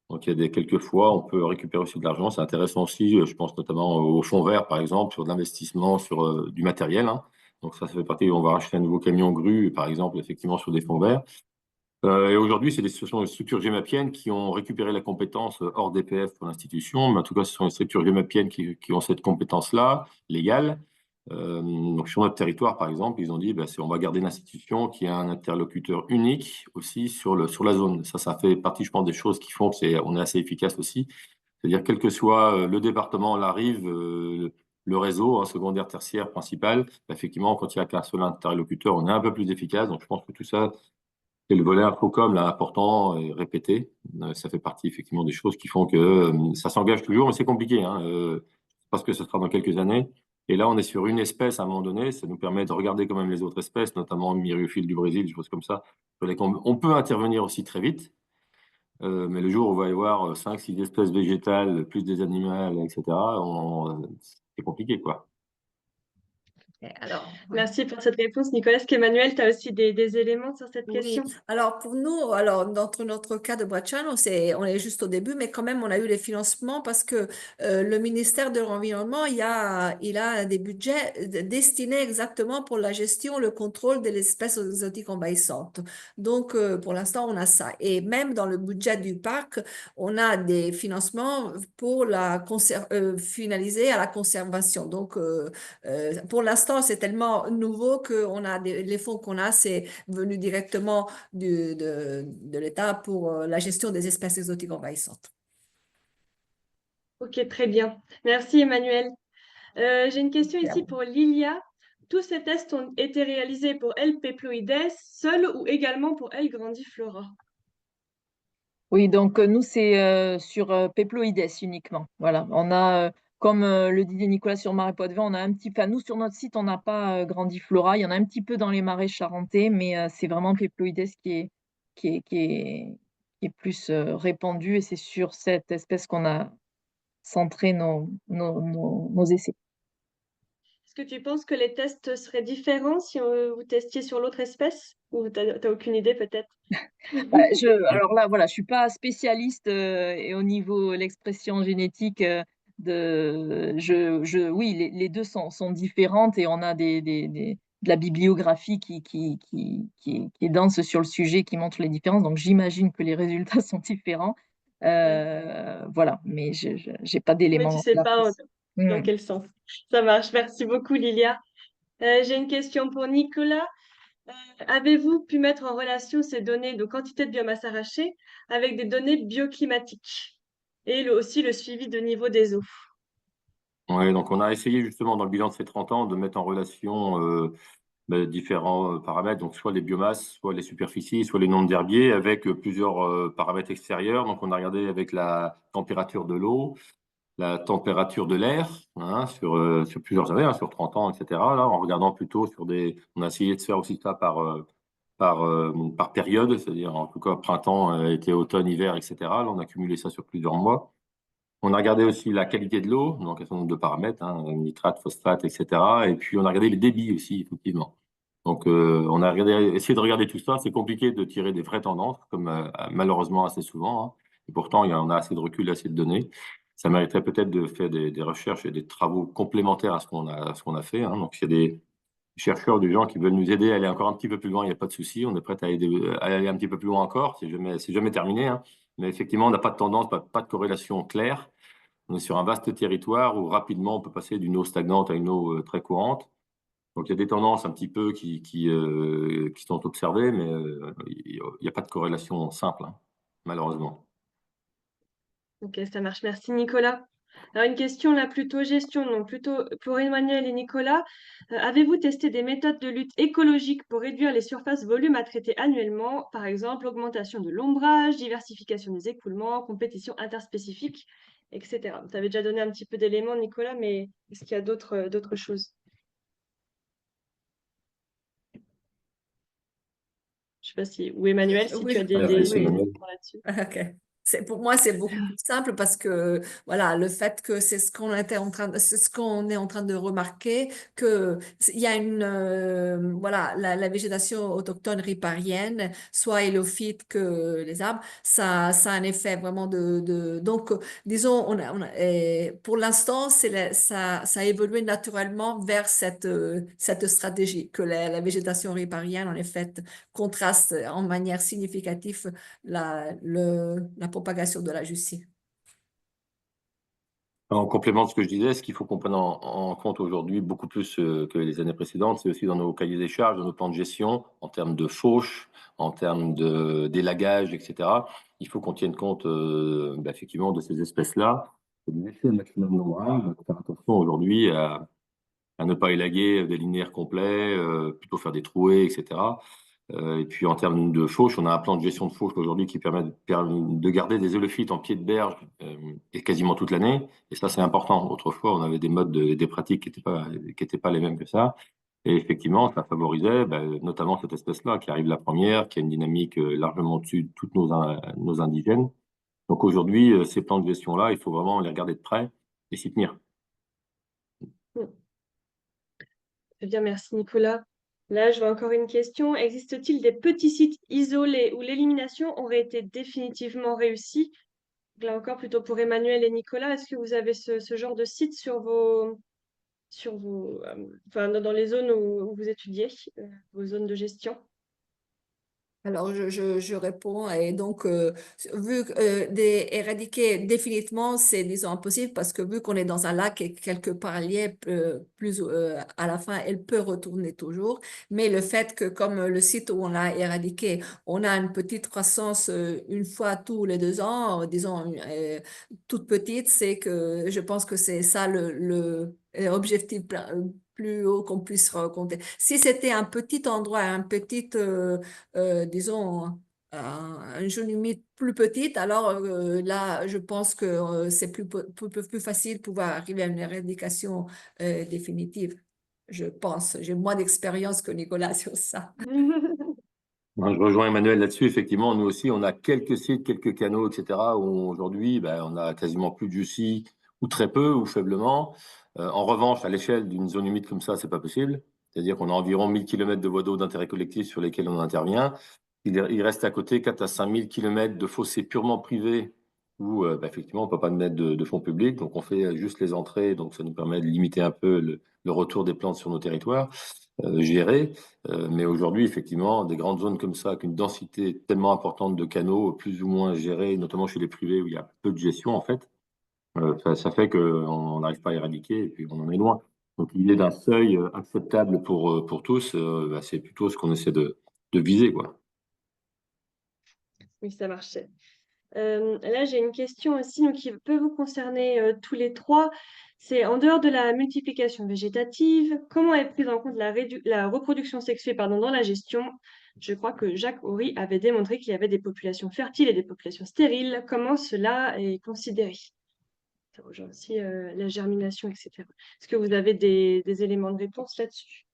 B: Donc il y a quelques fois, on peut récupérer aussi de l'argent. C'est intéressant aussi, je pense notamment au fonds vert, par exemple, sur de l'investissement, sur du matériel, hein. Donc ça fait partie, on va racheter un nouveau camion grue, par exemple, effectivement, sur des fonds verts. Et aujourd'hui, ce sont les structures gémapiennes qui ont récupéré la compétence hors DPF pour l'institution, mais en tout cas, ce sont les structures gémapiennes qui ont cette compétence-là, légale. Donc, sur notre territoire, par exemple, ils ont dit, on va garder l'institution qui a un interlocuteur unique aussi sur la zone. Ça fait partie, je pense, des choses qui font qu'on est assez efficace aussi. C'est-à-dire, quel que soit le département, la rive, le réseau, hein, secondaire, tertiaire, principal, effectivement, quand il n'y a qu'un seul interlocuteur, on est un peu plus efficace. Donc, je pense que tout ça, et le volet Infocom, là, important et répété, ça fait partie effectivement des choses qui font que ça s'engage toujours, mais c'est compliqué, hein. Je pense que ce sera dans quelques années. Et là, on est sur une espèce à un moment donné. Ça nous permet de regarder quand même les autres espèces, notamment Myriophylle du Brésil, des choses comme ça. On peut intervenir aussi très vite. Mais le jour où on va y avoir 5-6 espèces végétales, plus des animaux, etc., c'est compliqué, quoi.
C: Alors,
A: Merci pour cette réponse, Nicolas. Est-ce qu'Emmanuel, tu as aussi des éléments sur cette
C: oui,
A: question?
C: alors pour nous, dans notre cas de Bracciano, on est juste au début, mais quand même, on a eu les financements parce que le ministère de l'Environnement, il a des budgets destinés exactement pour la gestion, le contrôle des espèces exotiques envahissantes. Donc, pour l'instant, on a ça. Et même dans le budget du parc, on a des financements pour finaliser à la conservation. Donc, pour l'instant, c'est tellement nouveau que les fonds qu'on a, c'est venu directement de l'État pour la gestion des espèces exotiques envahissantes.
A: Ok, très bien. Merci, Emmanuel. J'ai une question ici pour Lilia. Tous ces tests ont été réalisés pour L. peploides seul ou également pour L. grandiflora?
D: Oui, donc nous, c'est sur Peploides uniquement. Voilà, on a, comme le disait Nicolas sur Marais Poitevin, on a un petit, enfin nous sur notre site, on n'a pas Grandiflora, il y en a un petit peu dans les marais charentais, mais c'est vraiment Peploides qui est, qui est, qui est plus répandu et c'est sur cette espèce qu'on a centré nos essais.
A: Est-ce que tu penses que les tests seraient différents si vous testiez sur l'autre espèce? Ou t'as aucune idée peut-être?
D: Bah, alors là, voilà, je suis pas spécialiste et au niveau l'expression génétique oui, les deux sont différentes et on a de la bibliographie qui est dense sur le sujet, qui montre les différences. Donc j'imagine que les résultats sont différents. Voilà, mais je n'ai pas
A: Mais tu
D: d'éléments
A: sais
D: là
A: pas
D: précis.
A: dans quel sens. Ça marche. Merci beaucoup, Lilia. J'ai une question pour Nicolas. Avez-vous pu mettre en relation ces données de quantité de biomasse arrachée avec des données bioclimatiques et aussi le suivi de niveau des eaux?
B: Ouais, donc on a essayé justement dans le bilan de ces 30 ans de mettre en relation différents paramètres, donc soit les biomasses, soit les superficies, soit les nombres d'herbiers, avec plusieurs paramètres extérieurs. Donc on a regardé avec la température de l'eau, la température de l'air, hein, sur plusieurs années, hein, sur 30 ans, etc. Là, en regardant plutôt on a essayé de faire aussi ça par période, c'est-à-dire en tout cas printemps, été, automne, hiver, etc. Là, on a cumulé ça sur plusieurs mois. On a regardé aussi la qualité de l'eau, donc un certain nombre de paramètres, hein, nitrate, phosphate, etc. Et puis on a regardé les débits aussi, effectivement. Donc on a essayé de regarder tout ça. C'est compliqué de tirer des vraies tendances, comme malheureusement assez souvent, hein. Et pourtant, on a assez de recul, assez de données. Ça mériterait peut-être de faire des recherches et des travaux complémentaires à ce qu'on a fait, hein. Donc, il y a des chercheurs, des gens qui veulent nous aider à aller encore un petit peu plus loin, il n'y a pas de souci. On est prêt à aller un petit peu plus loin encore. C'est jamais terminé, hein. Mais effectivement, on n'a pas de tendance, pas de corrélation claire. On est sur un vaste territoire où rapidement on peut passer d'une eau stagnante à une eau très courante. Donc il y a des tendances un petit peu qui sont observées, mais il n'y a pas de corrélation simple, hein, malheureusement.
A: Ok, ça marche. Merci, Nicolas. Alors, une question là plutôt gestion, donc plutôt pour Emmanuel et Nicolas. Avez-vous testé des méthodes de lutte écologique pour réduire les surfaces volumes à traiter annuellement, par exemple augmentation de l'ombrage, diversification des écoulements, compétition interspécifique, etc. Tu avais déjà donné un petit peu d'éléments, Nicolas, mais est-ce qu'il y a d'autres choses? Je sais pas si, ou Emmanuel, si tu as
C: Oui,
A: des
B: Vas-y,
C: oui.
B: Emmanuel.
A: éléments là-dessus.
C: Ok. Pour moi, c'est beaucoup plus simple parce que voilà, le fait que c'est ce qu'on est en train de remarquer que il y a voilà, la végétation autochtone riparienne, soit hélophyte que les arbres, ça a un effet vraiment donc disons pour l'instant ça a évolué naturellement vers cette stratégie que la végétation riparienne en effet contraste en manière significative la propagation de la justice.
B: En complément de ce que je disais, ce qu'il faut qu'on prenne en compte aujourd'hui, beaucoup plus que les années précédentes, c'est aussi dans nos cahiers des charges, dans nos plans de gestion, en termes de fauche, en termes d'élagage, etc. Il faut qu'on tienne compte effectivement de ces espèces-là, de laisser un maximum d'ombrage, faire attention aujourd'hui à ne pas élaguer des linéaires complets, plutôt faire des trouées, etc. Et puis en termes de fauche, on a un plan de gestion de fauche aujourd'hui qui permet de garder des œlophytes en pied de berge et quasiment toute l'année. Et ça, c'est important. Autrefois, on avait des modes, des pratiques qui étaient pas les mêmes que ça. Et effectivement, ça favorisait notamment cette espèce-là qui arrive la première, qui a une dynamique largement au-dessus de toutes nos indigènes. Donc aujourd'hui, ces plans de gestion-là, il faut vraiment les regarder de près et s'y tenir.
A: Très bien, merci Nicolas. Là, je vois encore une question. Existe-t-il des petits sites isolés où l'élimination aurait été définitivement réussie? Là encore, plutôt pour Emmanuel et Nicolas, est-ce que vous avez ce genre de site enfin, dans les zones où vous étudiez, vos zones de gestion?
C: Alors, je réponds, et donc, vu que éradiquer définitivement, c'est, disons, impossible parce que vu qu'on est dans un lac et quelque part lié, à la fin, elle peut retourner toujours. Mais le fait que, comme le site où on l'a éradiqué, on a une petite croissance une fois tous les 2 ans, disons, toute petite, c'est que je pense que c'est ça l'objectif plus haut qu'on puisse raconter. Si c'était un petit endroit, disons, une zone humide plus petite, alors là, je pense que c'est plus facile de pouvoir arriver à une éradication définitive. Je pense. J'ai moins d'expérience que Nicolas sur ça.
B: Moi, je rejoins Emmanuel là-dessus. Effectivement, nous aussi, on a quelques sites, quelques canaux, etc., où aujourd'hui, on a quasiment plus de Jussie, ou très peu, ou faiblement. En revanche, à l'échelle d'une zone humide comme ça, c'est pas possible. C'est-à-dire qu'on a environ 1000 km de voies d'eau d'intérêt collectif sur lesquelles on intervient. Il reste à côté 4 à 5000 km de fossés purement privés où, effectivement, on peut pas mettre de fonds publics. Donc, on fait juste les entrées. Donc, ça nous permet de limiter un peu le retour des plantes sur nos territoires. Géré. Mais aujourd'hui, effectivement, des grandes zones comme ça, avec une densité tellement importante de canaux, plus ou moins gérés, notamment chez les privés où il y a peu de gestion, en fait, ça fait qu'on n'arrive pas à éradiquer et puis on en est loin. Donc l'idée d'un seuil acceptable pour tous, c'est plutôt ce qu'on essaie de viser, quoi.
A: Oui, ça marchait. Là, j'ai une question aussi donc, qui peut vous concerner tous les trois. C'est en dehors de la multiplication végétative, comment est prise en compte la reproduction sexuée pardon, dans la gestion? Je crois que Jacques Horry avait démontré qu'il y avait des populations fertiles et des populations stériles. Comment cela est considéré? Ça rejoint aussi la germination, etc. Est-ce que vous avez des éléments de réponse là-dessus?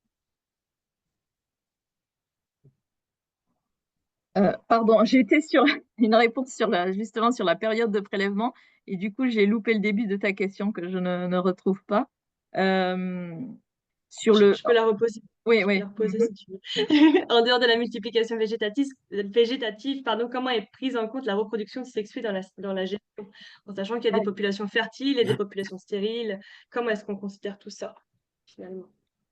D: Pardon, j'étais sur une réponse justement sur la période de prélèvement et du coup j'ai loupé le début de ta question que je ne retrouve pas. Sur le...
A: Je peux la reposer.
D: Oui,
A: Je peux
D: oui.
A: la reposer si tu veux. En dehors de la multiplication végétative, pardon, comment est prise en compte la reproduction sexuée dans la gestion? En sachant qu'il y a des populations fertiles et des populations stériles, comment est-ce qu'on considère tout ça, finalement?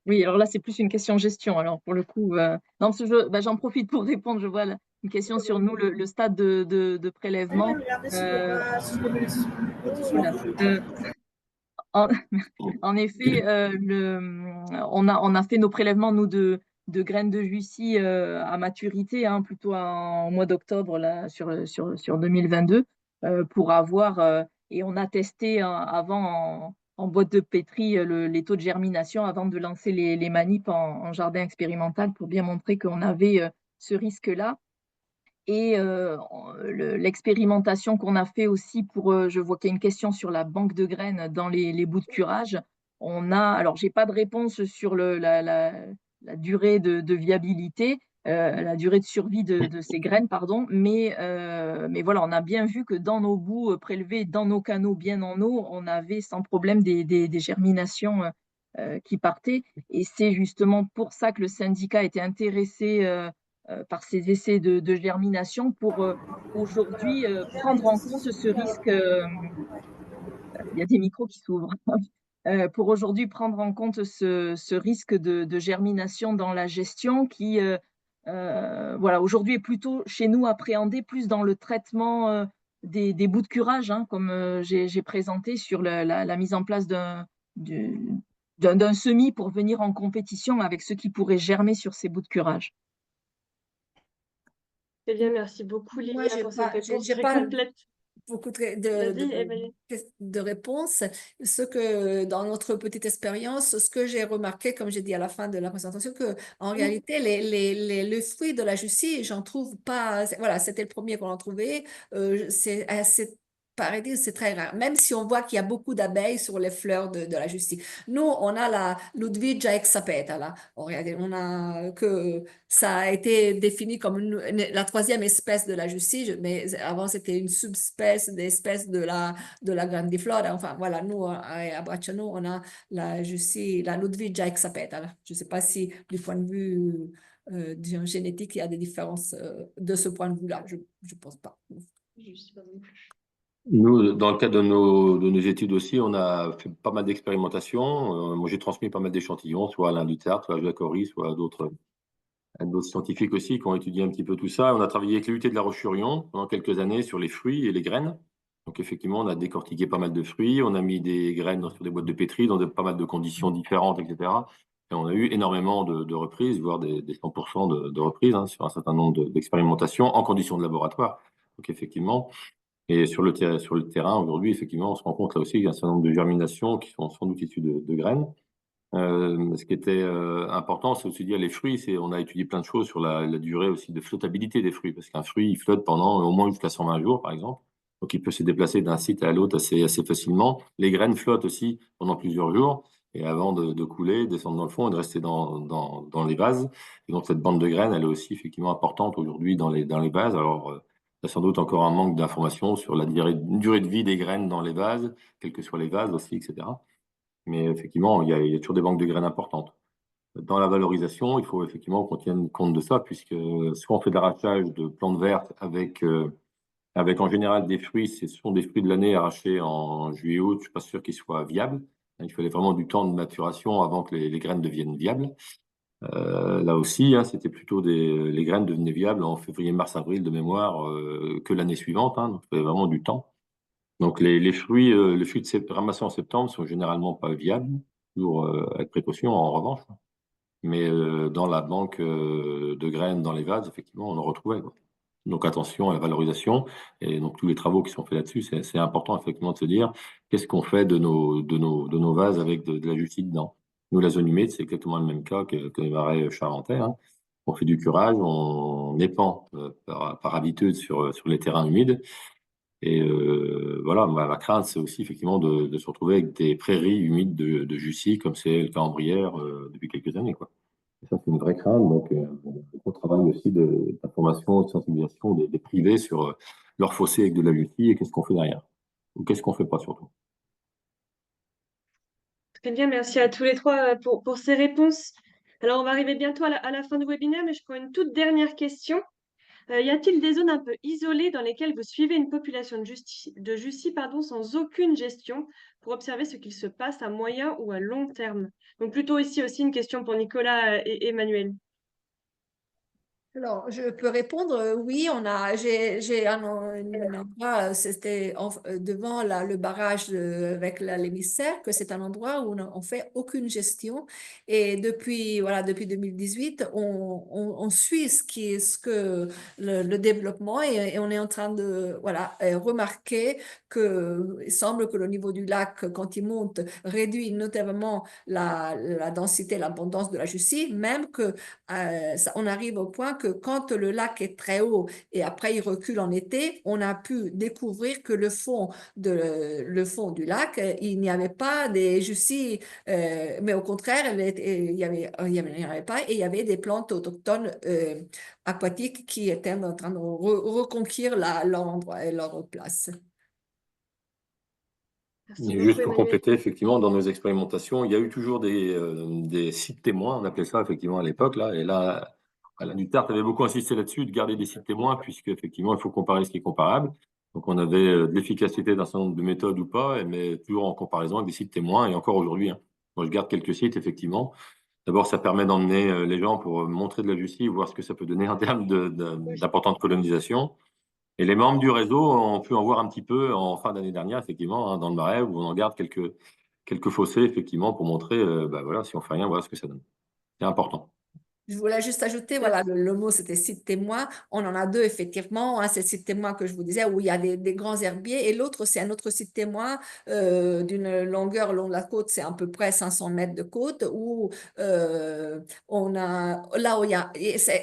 D: Oui, alors là, c'est plus une question gestion. Alors, pour le coup, non, parce que j'en profite pour répondre. Je vois une question sur nous, le stade de prélèvement. Voilà. En effet, on a fait nos prélèvements, nous, de graines de Jussie à maturité, hein, plutôt en mois d'octobre là, sur 2022, pour avoir, et on a testé avant en boîte de pétri les taux de germination avant de lancer les manips en jardin expérimental pour bien montrer qu'on avait ce risque-là. Et l'expérimentation qu'on a fait aussi je vois qu'il y a une question sur la banque de graines dans les bouts de curage. Alors j'ai pas de réponse sur la durée de viabilité, la durée de survie de ces graines, pardon, mais voilà, on a bien vu que dans nos bouts prélevés, dans nos canaux bien en eau, on avait sans problème des germinations qui partaient. Et c'est justement pour ça que le syndicat était intéressé par ces essais de germination pour aujourd'hui prendre en compte ce risque. Il y a des micros qui s'ouvrent. Pour aujourd'hui prendre en compte ce risque de germination dans la gestion qui, voilà, aujourd'hui est plutôt chez nous appréhendé plus dans le traitement des bouts de curage, hein, comme j'ai présenté sur la mise en place d'un semis pour venir en compétition avec ceux qui pourraient germer sur ces bouts de curage.
A: Très bien, merci beaucoup Lilia pour cette réponse très complète.
C: beaucoup
A: Vas-y, Emeline.
C: de réponses. Ce que, dans notre petite expérience, ce que j'ai remarqué, comme j'ai dit à la fin de la présentation, que en réalité, le fruit de la Jussie, j'en trouve pas. Voilà, c'était le premier qu'on en trouvait. C'est assez. Paraît-il, c'est très rare, même si on voit qu'il y a beaucoup d'abeilles sur les fleurs de la Jussie. Nous, on a la Ludwigia hexapetala. On a que ça a été défini comme la troisième espèce de la Jussie, mais avant c'était une subespèce d'espèce de la grandiflora. Enfin voilà, nous à Bracciano, on a la Jussie, la Ludwigia hexapetala. Je ne sais pas si du point de vue génétique, il y a des différences de ce point de vue-là. Je ne pense pas.
A: Je sais pas non plus.
B: Nous, dans le cadre de nos études aussi, on a fait pas mal d'expérimentations. Moi, j'ai transmis pas mal d'échantillons, soit à Alain Duttart, soit à Jacques Horry, soit à d'autres scientifiques aussi qui ont étudié un petit peu tout ça. On a travaillé avec l'UT de La Roche-sur-Yon pendant quelques années sur les fruits et les graines. Donc, effectivement, on a décortiqué pas mal de fruits. On a mis des graines sur des boîtes de pétri dans pas mal de conditions différentes, etc. Et on a eu énormément de reprises, voire des 100% de reprises sur un certain nombre d'expérimentations en conditions de laboratoire. Donc, effectivement, et sur le terrain, aujourd'hui, effectivement, on se rend compte là aussi qu'il y a un certain nombre de germinations qui sont sans doute issues de graines. Ce qui était important, c'est aussi de dire les fruits. On a étudié plein de choses sur la durée aussi de flottabilité des fruits, parce qu'un fruit, il flotte pendant au moins jusqu'à 120 jours, par exemple. Donc, il peut se déplacer d'un site à l'autre assez facilement. Les graines flottent aussi pendant plusieurs jours, et avant de couler, descendre dans le fond et de rester dans les vases. Et donc, cette bande de graines, elle est aussi effectivement importante aujourd'hui dans les vases. Alors, il y a sans doute encore un manque d'informations sur la durée de vie des graines dans les vases, quels que soient les vases aussi, etc. Mais effectivement, il y a toujours des banques de graines importantes. Dans la valorisation, il faut effectivement qu'on tienne compte de ça, puisque soit on fait de l'arrachage de plantes vertes avec en général des fruits, ce sont des fruits de l'année arrachés en juillet-août, je ne suis pas sûr qu'ils soient viables. Il fallait vraiment du temps de maturation avant que les graines deviennent viables. Là aussi, c'était plutôt les graines devenaient viables en février, mars, avril de mémoire que l'année suivante. Donc, il fallait vraiment du temps. Donc les fruits, ramassés en septembre sont généralement pas viables, toujours avec précaution en revanche. Mais dans la banque de graines dans les vases, effectivement, on en retrouvait, quoi. Donc attention à la valorisation et donc tous les travaux qui sont faits là-dessus, c'est important effectivement de se dire qu'est-ce qu'on fait de nos vases avec de la jussie dedans. Nous, la zone humide, c'est exactement le même cas que les marais charentais. On fait du curage, on épand par habitude sur les terrains humides. Et voilà, ma crainte, c'est aussi effectivement de se retrouver avec des prairies humides de Jussy, comme c'est le cas en Brière depuis quelques années, quoi. Et ça, c'est une vraie crainte. Donc, on travaille aussi d'information, de sensibilisation des privés sur leur fossé avec de la Jussy et qu'est-ce qu'on fait derrière. Ou qu'est-ce qu'on fait pas surtout.
A: Très bien, merci à tous les trois pour ces réponses. Alors, on va arriver bientôt à la fin du webinaire, mais je prends une toute dernière question. Y a-t-il des zones un peu isolées dans lesquelles vous suivez une population de Jussie, sans aucune gestion pour observer ce qu'il se passe à moyen ou à long terme? Donc plutôt ici aussi une question pour Nicolas et Emmanuel.
C: Alors, je peux répondre, oui, j'ai un endroit, c'était devant le barrage avec l'émissaire, que c'est un endroit où on fait aucune gestion. Et depuis 2018, on suit ce que le développement et on est en train de, remarquer il semble que le niveau du lac, quand il monte, réduit notamment la densité, l'abondance de la Jussie, même que on arrive au point que quand le lac est très haut et après il recule en été, on a pu découvrir que le fond du lac, il n'y avait pas des Jussies, mais au contraire, il n'y avait pas, et il y avait des plantes autochtones aquatiques qui étaient en train de reconquérir l'endroit et leur place.
A: Merci
B: Et
A: beaucoup,
B: juste pour
A: Emmanuel.
B: compléter, effectivement, dans nos expérimentations, il y a eu toujours des sites témoins, on appelait ça effectivement à l'époque, là. Et là, Alain Duttart avait beaucoup insisté là-dessus, de garder des sites témoins, puisque effectivement, il faut comparer ce qui est comparable. Donc, on avait de l'efficacité d'un certain nombre de méthodes ou pas, mais toujours en comparaison avec des sites témoins. Et encore aujourd'hui, moi, je garde quelques sites, effectivement. D'abord, ça permet d'emmener les gens pour montrer de la justice, voir ce que ça peut donner en termes d'importante colonisation. Et les membres du réseau ont pu en voir un petit peu en fin d'année dernière, effectivement, dans le Marais, où on en garde quelques fossés, effectivement, pour montrer, voilà, si on fait rien, voilà ce que ça donne. C'est important.
C: Je voulais juste ajouter, voilà, le mot c'était site témoin. On en a deux effectivement. C'est le site témoin que je vous disais où il y a des grands herbiers et l'autre c'est un autre site témoin d'une longueur long de la côte, c'est à peu près 500 mètres de côte où on a là où il y a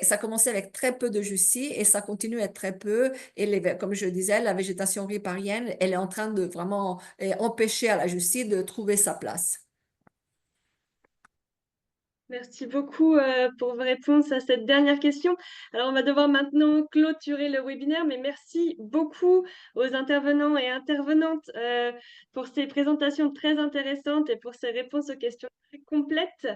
C: ça commençait avec très peu de jussis et ça continue à être très peu et comme je disais, la végétation riparienne, elle est en train de vraiment empêcher à la jussie de trouver sa place.
A: Merci beaucoup pour vos réponses à cette dernière question. Alors, on va devoir maintenant clôturer le webinaire, mais merci beaucoup aux intervenants et intervenantes pour ces présentations très intéressantes et pour ces réponses aux questions très complètes.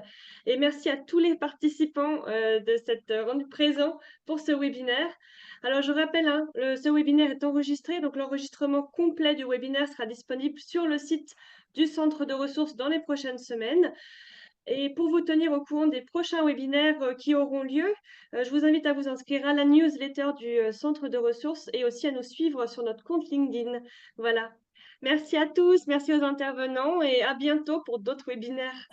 A: Et merci à tous les participants de cette rendue présent pour ce webinaire. Alors, je rappelle, hein, ce webinaire est enregistré, donc l'enregistrement complet du webinaire sera disponible sur le site du Centre de ressources dans les prochaines semaines. Et pour vous tenir au courant des prochains webinaires qui auront lieu, je vous invite à vous inscrire à la newsletter du Centre de ressources et aussi à nous suivre sur notre compte LinkedIn. Voilà. Merci à tous, merci aux intervenants et à bientôt pour d'autres webinaires.